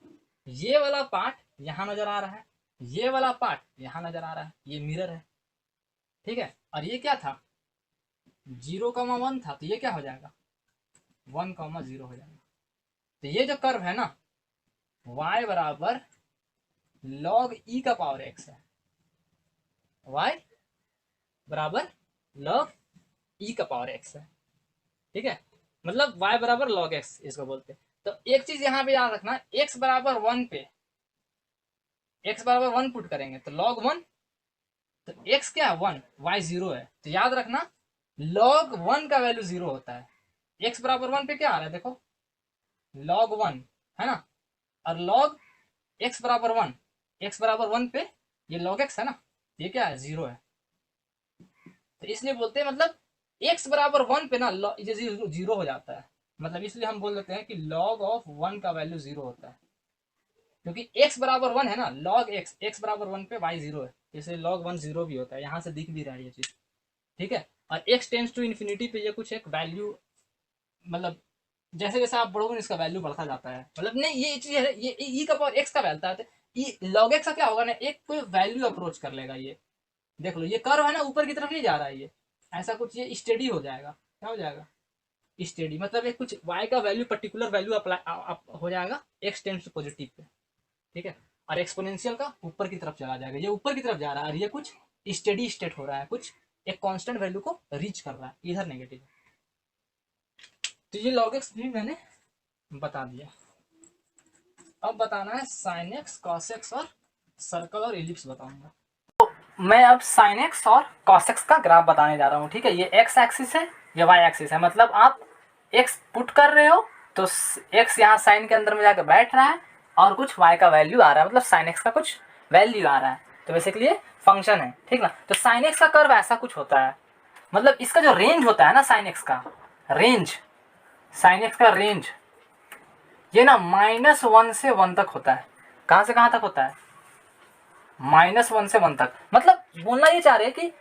ये वाला पार्ट यहाँ नजर आ रहा है, ये वाला पार्ट यहाँ नजर आ रहा है, ये मिरर है, ठीक है। और ये क्या था, 0,1 था, तो ये क्या हो जाएगा, 1,0 हो जाएगा। तो ये जो कर्व है ना, y बराबर लॉग ई का पावर एक्स है, y बराबर लॉग ई का पावर एक्स है, ठीक है। मतलब y बराबर लॉग एक्स इसको बोलते हैं। तो एक चीज यहाँ पे याद रखना, x बराबर 1 पे, x बराबर 1 पुट करेंगे तो लॉग 1, तो x क्या है 1, y 0 है, तो याद रखना लॉग 1 का वैल्यू 0 होता है। x बराबर 1 पे क्या आ रहा है, देखो लॉग 1 है ना, और लॉग x बराबर 1, x बराबर 1 पे ये लॉग x है ना, ये क्या है 0 है। तो इसलिए बोलते हैं, मतलब x बराबर 1 पे ना ये 0 हो जाता है, मतलब इसलिए हम बोल देते हैं कि लॉग ऑफ 1 का वैल्यू 0 होता है, क्योंकि x बराबर 1 है ना, लॉग x बराबर 1 पे y 0 है, इसलिए लॉग 1 0 भी होता है, यहाँ से दिख भी रहा है ये चीज, ठीक है। और x टेंस टू इन्फिनिटी पे ये कुछ एक वैल्यू, मतलब जैसे जैसे आप बढ़ोगे इसका वैल्यू बढ़ता जाता है, मतलब नहीं ये चीज है, ये ई का पावर एक्स का वैल्यू आता है, लॉग एक्स का क्या होगा ना, एक कोई वैल्यू अप्रोच कर लेगा, ये देख लो ये कर्व है ना ऊपर की तरफ नहीं जा रहा है, ये ऐसा कुछ ये स्टेडी हो जाएगा, क्या हो जाएगा स्टेडी, मतलब एक कुछ y का वैल्यू पर्टिकुलर वैल्यू अप्लाई हो जाएगा x tense to positive pay, ठीक है। और एक्सपोनेंशियल का ऊपर की तरफ चला जाएगा, ये ऊपर की तरफ जा रहा है, और ये कुछ स्टेडी स्टेट हो रहा है, कुछ एक कांस्टेंट वैल्यू को रीच कर रहा है, इधर नेगेटिव। तो ये लॉग एक्स भी मैंने बता दिया। अब बताना है साइन एक्स, कॉस एक्स और सर्कल और इलिप्स बताऊंगा। तो मैं अब साइन एक्स और कॉस एक्स का ग्राफ बताने जा रहा हूँ, ठीक है। ये एक्स एक्सिस है, ये वाई एक्सिस है, मतलब आप एक्स पुट कर रहे हो तो एक्स यहाँ साइन के अंदर में जाकर बैठ रहा है, और कुछ वाई का वैल्यू आ रहा है, मतलब साइन एक्स का कुछ वैल्यू आ रहा है, तो बेसिकली ये फंक्शन है, ठीक ना। तो साइन एक्स का कर्व ऐसा कुछ होता है, मतलब इसका जो रेंज होता है ना, साइन एक्स का रेंज, साइन एक्स का रेंज ये ना -1 से 1 तक होता है। कहाँ से कहाँ तक होता है, -1 से 1 तक, मतलब बोलना ये चाह रहे हैं कि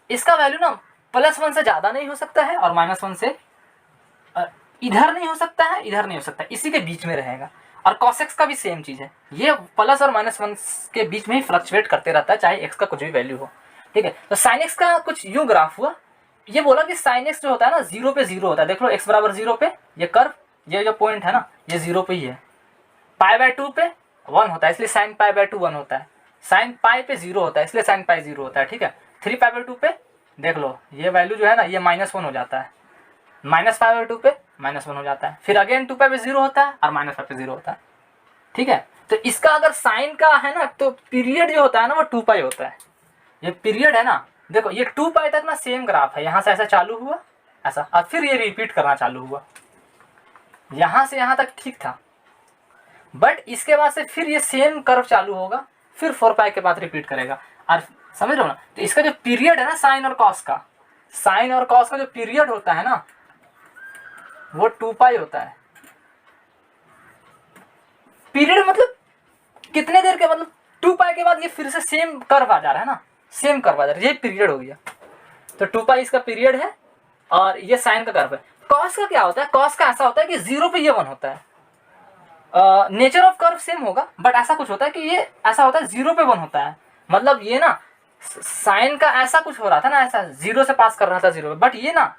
इसका वैल्यू ना +1 से ज़्यादा नहीं हो सकता है, और -1 से इधर नहीं हो सकता है, इधर नहीं हो सकता है, इसी के बीच में रहेगा। और कॉसेक्स का भी सेम चीज़ है, ये प्लस और -1 के बीच में ही फ्लक्चुएट करते रहता है, चाहे एक्स का कुछ भी वैल्यू हो, ठीक है। तो साइन एक्स का कुछ यूँ ग्राफ हुआ, ये बोला कि साइन एक्स जो होता है ना 0 पे 0 होता है, देख लो एक्स बराबर 0 पे ये कर्व, ये जो पॉइंट है ना ये 0 पे ही है, π/2 पे 1 होता है, इसलिए sin π/2 1 होता है, sin पाई पे 0 होता है, इसलिए sin पाई 0 होता है, ठीक है। 3π/2 पे देख लो ये वैल्यू जो है ना ये -1 हो जाता है, -π/2 पे -1 हो जाता है, फिर अगेन 2π पे 0 होता है, और -π पे 0 होता है, ठीक है। तो इसका अगर साइन का है ना, तो पीरियड जो होता है ना वो 2π होता है, ये पीरियड है ना, देखो ये 2π तक ना सेम ग्राफ है, यहाँ से ऐसा चालू हुआ ऐसा, और फिर ये रिपीट करना चालू हुआ, यहाँ से यहाँ तक ठीक था, बट इसके बाद से फिर ये सेम कर्व चालू होगा, फिर 4π के बाद रिपीट करेगा, और समझ रहे हो ना। तो इसका जो पीरियड है ना साइन और कॉस का, साइन और कॉस का जो पीरियड होता है ना वो 2π होता है। पीरियड मतलब कितने देर के, मतलब 2π के बाद ये फिर से सेम कर्व आ जा रहा है ना, सेम कर्व आ जा रहा है, ये पीरियड हो गया। तो 2π इसका पीरियड है, और ये साइन का कर्व है। कॉस का क्या होता है, कॉस का ऐसा होता है कि 0 पे ये 1 होता है, नेचर ऑफ कर्व सेम होगा, बट ऐसा कुछ होता है कि ये ऐसा होता है 0 पे 1 होता है, मतलब ये ना साइन का ऐसा कुछ हो रहा था ना, ऐसा 0 से पास कर रहा था 0 बट ये ना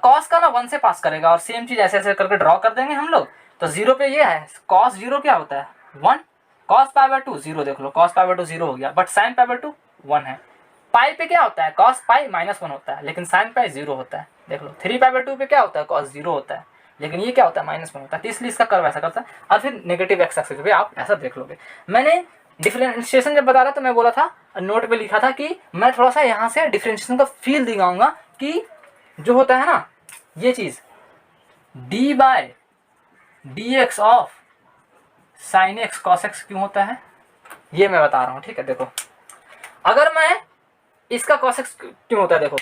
कॉस का ना 1 से पास करेगा, और सेम चीज ऐसे ऐसे करके ड्रॉ कर देंगे हम लोग। तो 0 पे ये है, कॉस 0 क्या होता है 1, कॉस पाई बाय 2 0, देख लो कॉस पाई बाय 2 0 हो गया, बट साइन पाई बाय 2 1 है। पाई पे क्या होता है, कॉस पाई -1 होता है, लेकिन साइन पाई 0 होता है। देख लो 3 पाई बाय 2 पे क्या होता है, कॉस 0 होता है, लेकिन ये क्या होता है -1 होता है। तो इसलिए इसका कर्व ऐसा करता है। और फिर नेगेटिव एक्स एक्सिस पे आप ऐसा देख लोगे। मैंने डिफरेंशिएशन जब बता रहा तो मैं बोला था, नोट पे लिखा था कि मैं थोड़ा सा यहाँ से डिफरेंशिएशन का फील दिखाऊंगा कि जो होता है ना ये चीज d by d x of sine x cos x क्यों होता है, ये मैं बता रहा हूँ। ठीक है, देखो अगर मैं इसका कॉस एक्स क्यों होता है, देखो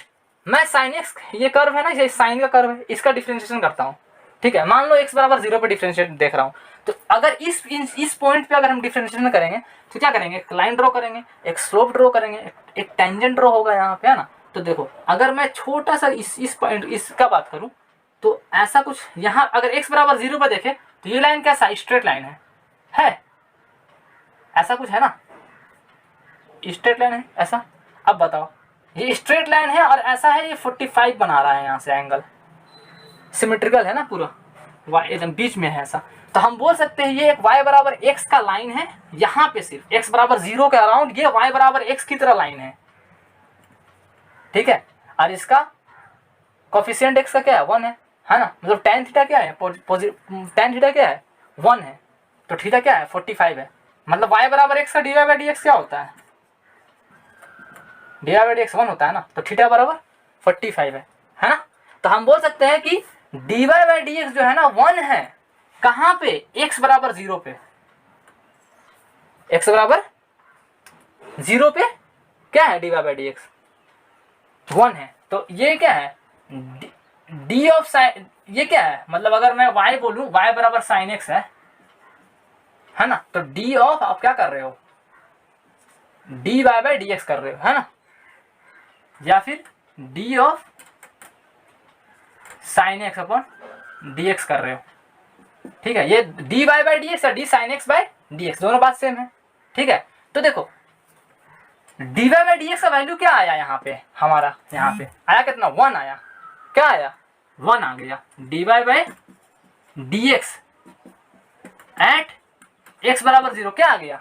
मैं साइन एक्स, ये कर्व है ना, ये साइन का कर्व है, इसका डिफरेंशिएशन करता हूँ। ठीक है, मान लो x बराबर 0 पे डिफरेंशिएट देख रहा हूँ, तो अगर इस पॉइंट पे अगर हम डिफरेंशिएशन करेंगे तो क्या करेंगे, एक लाइन ड्रॉ करेंगे, एक स्लोप ड्रॉ करेंगे, एक टेंजेंट ड्रॉ होगा यहाँ पे, है ना। तो देखो अगर मैं छोटा सा इस पॉइंट इसका बात करूँ तो ऐसा कुछ यहाँ, अगर x बराबर 0 पे देखे तो ये लाइन कैसा है, स्ट्रेट लाइन है ऐसा कुछ है ना, स्ट्रेट लाइन है ऐसा। अब बताओ ये स्ट्रेट लाइन है और ऐसा है, ये 45 बना रहा है यहाँ से एंगल, सिमेट्रिकल है ना पूरा, y एकदम बीच में है ऐसा। तो हम बोल सकते हैं ये एक y बराबर x का लाइन है, यहाँ पे सिर्फ x बराबर 0 के अराउंड ये y बराबर x की तरह लाइन है। ठीक है, और इसका कोफिशिएंट x का क्या है 1 है ना, मतलब tan थीटा क्या है, tan थीटा क्या है 1 है, तो थीटा क्या है 45 है, मतलब y बराबर x का dy बाई dx क्या होता है, dy बाई dx 1 होता है ना, तो थीटा बराबर 45 है ना। तो हम बोल सकते हैं कि dy बाई dx जो है ना 1 है, कहाँ पे, x बराबर 0 पे, x बराबर 0 पे क्या है dy बाई dx 1 है। तो ये क्या है d ऑफ साइन, ये क्या है, मतलब अगर मैं y बोलूं y बराबर साइन x है ना, तो d ऑफ आप क्या कर रहे हो, dy बाई dx कर रहे हो, है ना, या फिर d of sine x upon d x कर रहे हो। ठीक है, ये d Y by D x और d sine x by D x दोनों बात सेम है। ठीक है, तो देखो d Y by D x का वैल्यू क्या आया यहाँ पे, हमारा यहाँ पे आया कितना 1 आया, क्या आया 1 आ गया, d Y by D x at x बराबर 0 क्या आ गया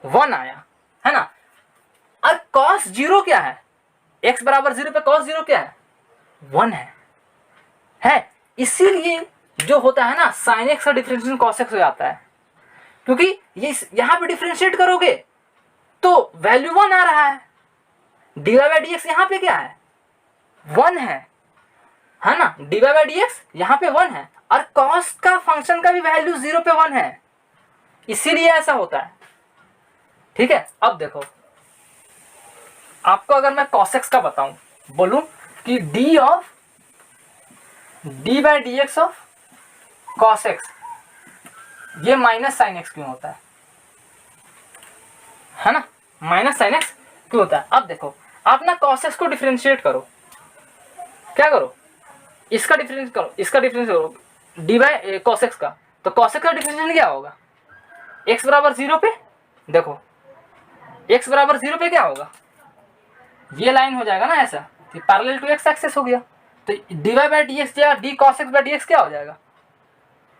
1 आया, है ना। और कॉस 0 क्या है, एक्स बराबर 0 पे कॉस 0 क्या है 1 है। इसीलिए जो होता है ना साइन एक्स का डिफरेंशिएशन कॉस एक्स हो जाता है, क्योंकि ये यहां पे डिफरेंशिएट करोगे तो वैल्यू 1 आ रहा है, d Y by D x यहां पे क्या है 1 है ना, d Y by D x यहां पे 1 है, और कॉस का फंक्शन का भी वैल्यू 0 पे 1 है, इसीलिए ऐसा होता है। ठीक है, अब देखो आपको अगर मैं कॉस एक्स का बताऊं, बोलूं कि D of D by D x of cos x, ये माइनस साइन एक्स क्यों होता है ना, माइनस साइन एक्स क्यों होता है। अब देखो आप ना कॉस एक्स को डिफरेंशिएट करो, क्या करो, इसका डिफरेंस करो, इसका डिफरेंस करो डी बाई कॉस एक्स का, तो कॉस एक्स का डिफरेंशिएशन क्या होगा, एक्स बराबर 0 पे, देखो एक्स बराबर 0 पे क्या होगा, ये लाइन हो जाएगा ना ऐसा, पैरेलल टू एक्स एक्सिस हो गया, तो d Y by D x या d cos x by D x क्या हो जाएगा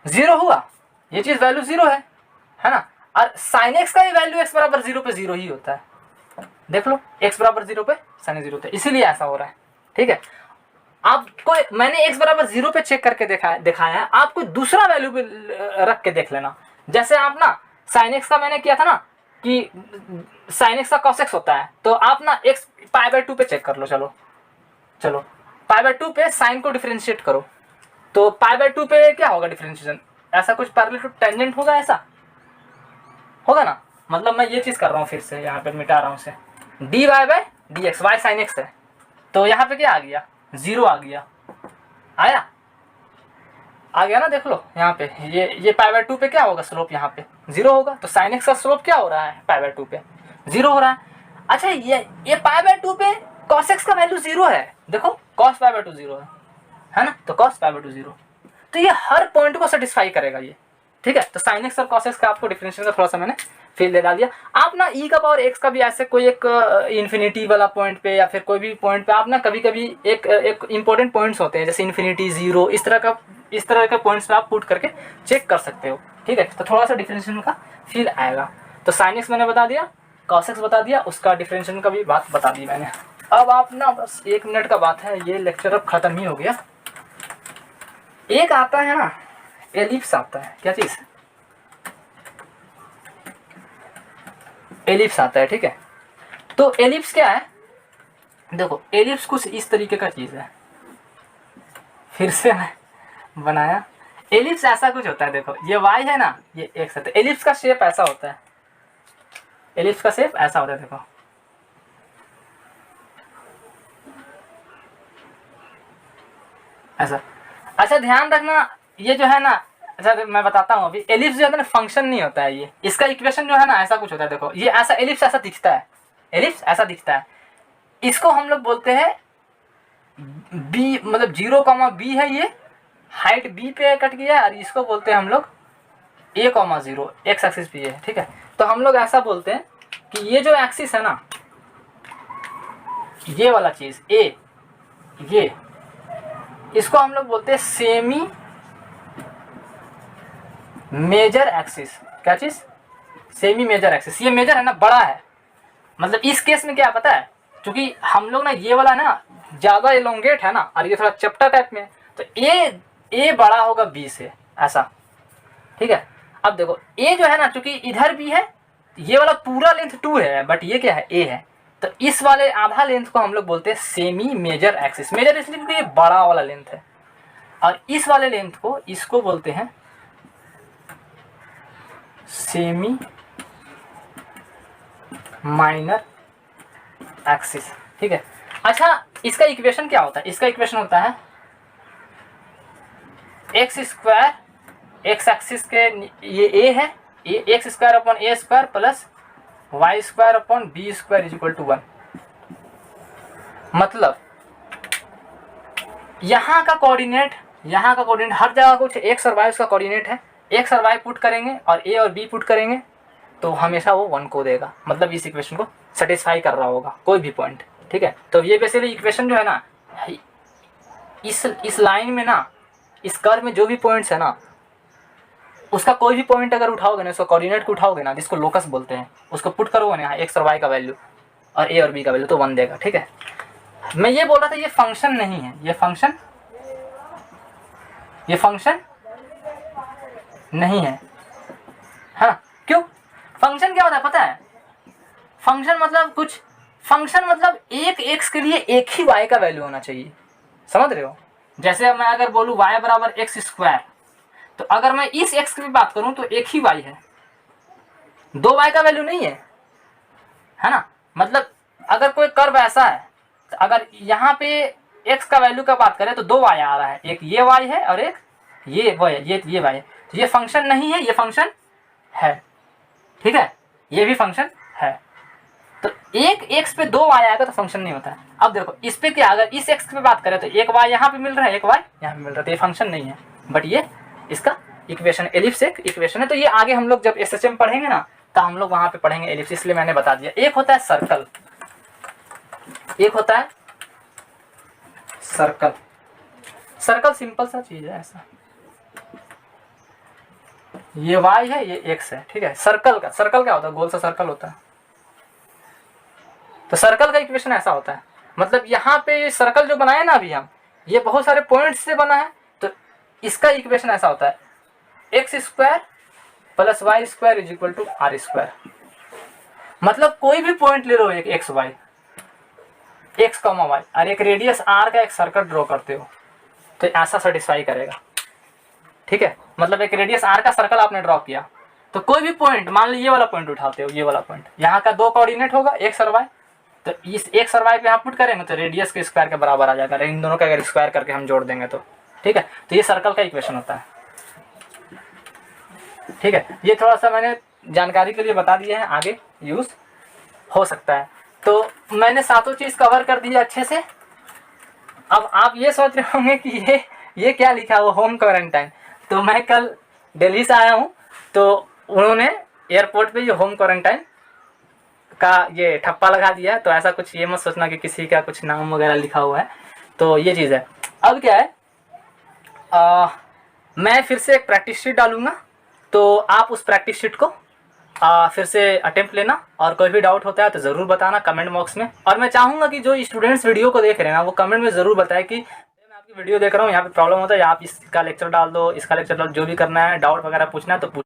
0 हुआ, ये चीज वैल्यू 0 है ना। और साइन एक्स का भी वैल्यू एक्स बराबर 0 पे 0 ही होता है, देख लो एक्स बराबर 0 पे साइन 0 होता है, इसीलिए ऐसा हो रहा है। ठीक है, आपको मैंने एक्स बराबर 0 पे चेक करके दिखाया है, आपको दूसरा वैल्यू पे रख के देख लेना। जैसे आप ना साइन एक्स का मैंने किया था ना कि साइन एक्स का कॉस एक्स होता है, तो आप ना एक्स पाई बाई 2 पे चेक कर लो, चलो पाई बाई 2 पे साइन को डिफरेंशिएट करो, तो पाई बाई 2 पे क्या होगा डिफरेंशिएशन, ऐसा कुछ पैरेलल टू टेंजेंट होगा, ऐसा होगा ना, मतलब मैं ये चीज कर रहा हूँ फिर से यहाँ पे मिटा रहा हूँ इसे, d Y by D x y sine x है, तो यहाँ पे क्या आ गया 0 आ गया, आ गया ना, देख लो यहाँ पे ये पाई बाई 2 पे क्या होगा स्लोप, यहाँ पे 0 होगा, तो साइन एक्स का स्लोप क्या हो रहा है पाई बाई 2 पे 0 हो रहा है। अच्छा ये पाई बाई 2 पे कॉस एक्स का वैल्यू 0 है, देखो कॉस पाई बाई 2 0 है ना, तो कॉस पाई बाई 2 0, तो ये हर पॉइंट को सेटिस्फाई करेगा ये। ठीक है, तो साइन एक्स और कॉस एक्स का आपको डिफरेंशिएशन का थोड़ा सा मैंने फील्ड डाल दिया। आप ना ई का पावर एक्स का भी ऐसे कोई एक इन्फिनिटी वाला पॉइंट पे या फिर कोई भी पॉइंट पे आप ना कभी कभी एक इंपॉर्टेंट पॉइंट्स होते हैं जैसे इन्फिनिटी, जीरो, इस तरह के पॉइंट्स पे आप पुट करके चेक कर सकते हो। ठीक है, तो थोड़ा सा डिफरेंशिएशन का फील आएगा। तो साइन एक्स मैंने बता दिया, कॉस एक्स बता दिया, उसका डिफरेंशिएशन का भी बात बता दी मैंने। अब आप ना बस 1 मिनट का बात है, ये लेक्चर अब खत्म ही हो गया। एक आता है ना एलिप्स आता है, क्या चीज, एलिप्स आता है। ठीक है, तो एलिप्स क्या है, देखो एलिप्स कुछ इस तरीके का चीज है, फिर से मैं बनाया। एलिप्स ऐसा कुछ होता है, देखो ये y है ना, ये x है, तो एलिप्स का शेप ऐसा होता है, एलिप्स का शेप ऐसा होता है, देखो ऐसा। अच्छा ध्यान रखना, ये जो है ना, अच्छा मैं बताता हूँ अभी, एलिप्स जो है ना फंक्शन नहीं होता है, ये इसका इक्वेशन जो है ना ऐसा कुछ होता है। देखो ये ऐसा एलिप्स ऐसा दिखता है, एलिप्स ऐसा दिखता है, इसको हम लोग बोलते हैं बी, मतलब 0,b है, ये हाइट b पे कट गया है, और इसको बोलते हैं हम लोग a,0 एक्स एक्सिस पे है। ठीक है, तो हम लोग ऐसा बोलते हैं कि ये जो एक्सिस है ना, ये वाला चीज a, ये इसको हम लोग बोलते हैं सेमी मेजर एक्सिस। क्या चीज, सेमी मेजर एक्सिस। ये मेजर है ना, बड़ा है, मतलब इस केस में क्या पता है, क्योंकि हम लोग ना ये वाला ना ज्यादा एलोंगेट है ना, और ये थोड़ा चपटा टाइप में है, तो ए बड़ा होगा बी से, ऐसा। ठीक है, अब देखो ए जो है ना, चूंकि इधर भी है, ये वाला पूरा लेंथ 2 है, बट ये क्या है, ए है, तो इस वाले आधा लेंथ को हम लोग बोलते हैं सेमी मेजर एक्सिस। मेजर इसलिए क्योंकि ये बड़ा वाला लेंथ है, और इस वाले लेंथ को, इसको बोलते हैं सेमी माइनर एक्सिस। ठीक है, अच्छा इसका इक्वेशन क्या होता है, इसका इक्वेशन होता है एक्स स्क्वायर, एक्स एक्सिस के ये ए है, ये x square upon a square plus y square upon b square is equal to 1। मतलब यहाँ का कोऑर्डिनेट हर जगह कुछ एक्स और वाई उसका कोऑर्डिनेट है, एक्स और वाई पुट करेंगे और ए और बी पुट करेंगे तो हमेशा वो 1 को देगा, मतलब इस इक्वेशन को सेटिस्फाई कर रहा होगा कोई भी पॉइंट। ठीक है, तो ये बेसिकली इक्वेशन जो है ना, इस लाइन में ना, इस कर्व में जो भी पॉइंट्स है ना, उसका कोई भी पॉइंट अगर उठाओगे ना, उसका कोऑर्डिनेट को उठाओगे ना, जिसको लोकस बोलते हैं, उसको पुट करोगे ना एक्स और वाई का वैल्यू और ए और बी का वैल्यू, तो 1 देगा। ठीक है, मैं ये बोल रहा था ये फंक्शन नहीं है, ये फंक्शन नहीं है। हाँ, क्यों, फंक्शन क्या होता है पता है, फंक्शन मतलब एक एक्स के लिए एक ही वाई का वैल्यू होना चाहिए, समझ रहे हो। जैसे अब मैं अगर बोलूँ y बराबर एक्स स्क्वायर, तो अगर मैं इस x की भी बात करूं तो एक ही y है, 2 y का वैल्यू नहीं है ना। मतलब अगर कोई कर्व ऐसा है, तो अगर यहाँ पे x का वैल्यू का बात करें तो 2 y आ रहा है, एक ये y है और एक ये y है, ये y है, तो ये फंक्शन नहीं है, ये फंक्शन है। ठीक है, ये भी फंक्शन है, तो एक x पे 2 y आएगा तो फंक्शन नहीं होता है। अब देखो इस पे क्या, अगर इस x पे बात करें तो एक y यहाँ पे मिल रहा है, एक y यहाँ पे मिल रहा है, तो ये फंक्शन नहीं है, बट ये इसका इक्वेशन, एलिप्स एक इक्वेशन है। तो ये आगे हम लोग जब एसएचएम पढ़ेंगे ना, तो हम लोग वहां पे पढ़ेंगे एलिप्स, इसलिए मैंने बता दिया। एक होता है सर्कल, एक होता है सर्कल। सर्कल सिंपल सा चीज है, ऐसा ये y है, ये x है। ठीक है, सर्कल क्या होता है, गोल सा सर्कल होता है, तो सर्कल का इक्वेशन ऐसा होता है, मतलब यहाँ पे सर्कल जो बनाए ना अभी हम, ये बहुत सारे पॉइंट्स से बना है, तो इसका इक्वेशन ऐसा होता है x square plus y square is equal to r square. मतलब कोई भी पॉइंट ले लो, एक x y, x comma y, और एक रेडियस आर का एक सर्कल ड्रॉ करते हो, तो ऐसा सेटिस्फाई करेगा। ठीक है, मतलब एक रेडियस आर का सर्कल आपने ड्रॉ किया, तो कोई भी पॉइंट, मान लो ये वाला पॉइंट उठाते हो, ये वाला पॉइंट, यहाँ का 2 कोऑर्डिनेट होगा एक्स और वाई, तो इस एक्स और वाई पे यहाँ पुट करेंगे तो रेडियस के स्क्वायर के बराबर आ जाएगा, इन दोनों का अगर स्क्वायर करके हम जोड़ देंगे तो। ठीक है, तो ये सर्कल का इक्वेशन होता है। ठीक है, ये थोड़ा सा मैंने जानकारी के लिए बता दिया है, आगे यूज हो सकता है। तो मैंने सातों चीज कवर कर दी अच्छे से। अब आप ये सोच रहे होंगे कि ये क्या लिखा हुआ होम क्वारंटाइन। तो मैं कल दिल्ली से आया हूँ, तो उन्होंने एयरपोर्ट पे ये होम क्वारंटाइन का ये ठप्पा लगा दिया है, तो ऐसा कुछ ये मत सोचना कि किसी का कुछ नाम वगैरह लिखा हुआ है। तो ये चीज़ है। अब क्या है, मैं फिर से एक प्रैक्टिस शीट डालूंगा, तो आप उस प्रैक्टिस शीट को फिर से अटेम्प्ट लेना, और कोई भी डाउट होता है तो ज़रूर बताना कमेंट बॉक्स में। और मैं चाहूँगा कि जो स्टूडेंट्स वीडियो को देख रहे हैं ना, वो कमेंट में ज़रूर बताएं कि मैं आपकी वीडियो देख रहा हूँ, यहाँ पे प्रॉब्लम होता है, या आप इसका लेक्चर डाल दो, इसका लेक्चर डाल, जो भी करना है, डाउट वगैरह पूछना है तो पूछ।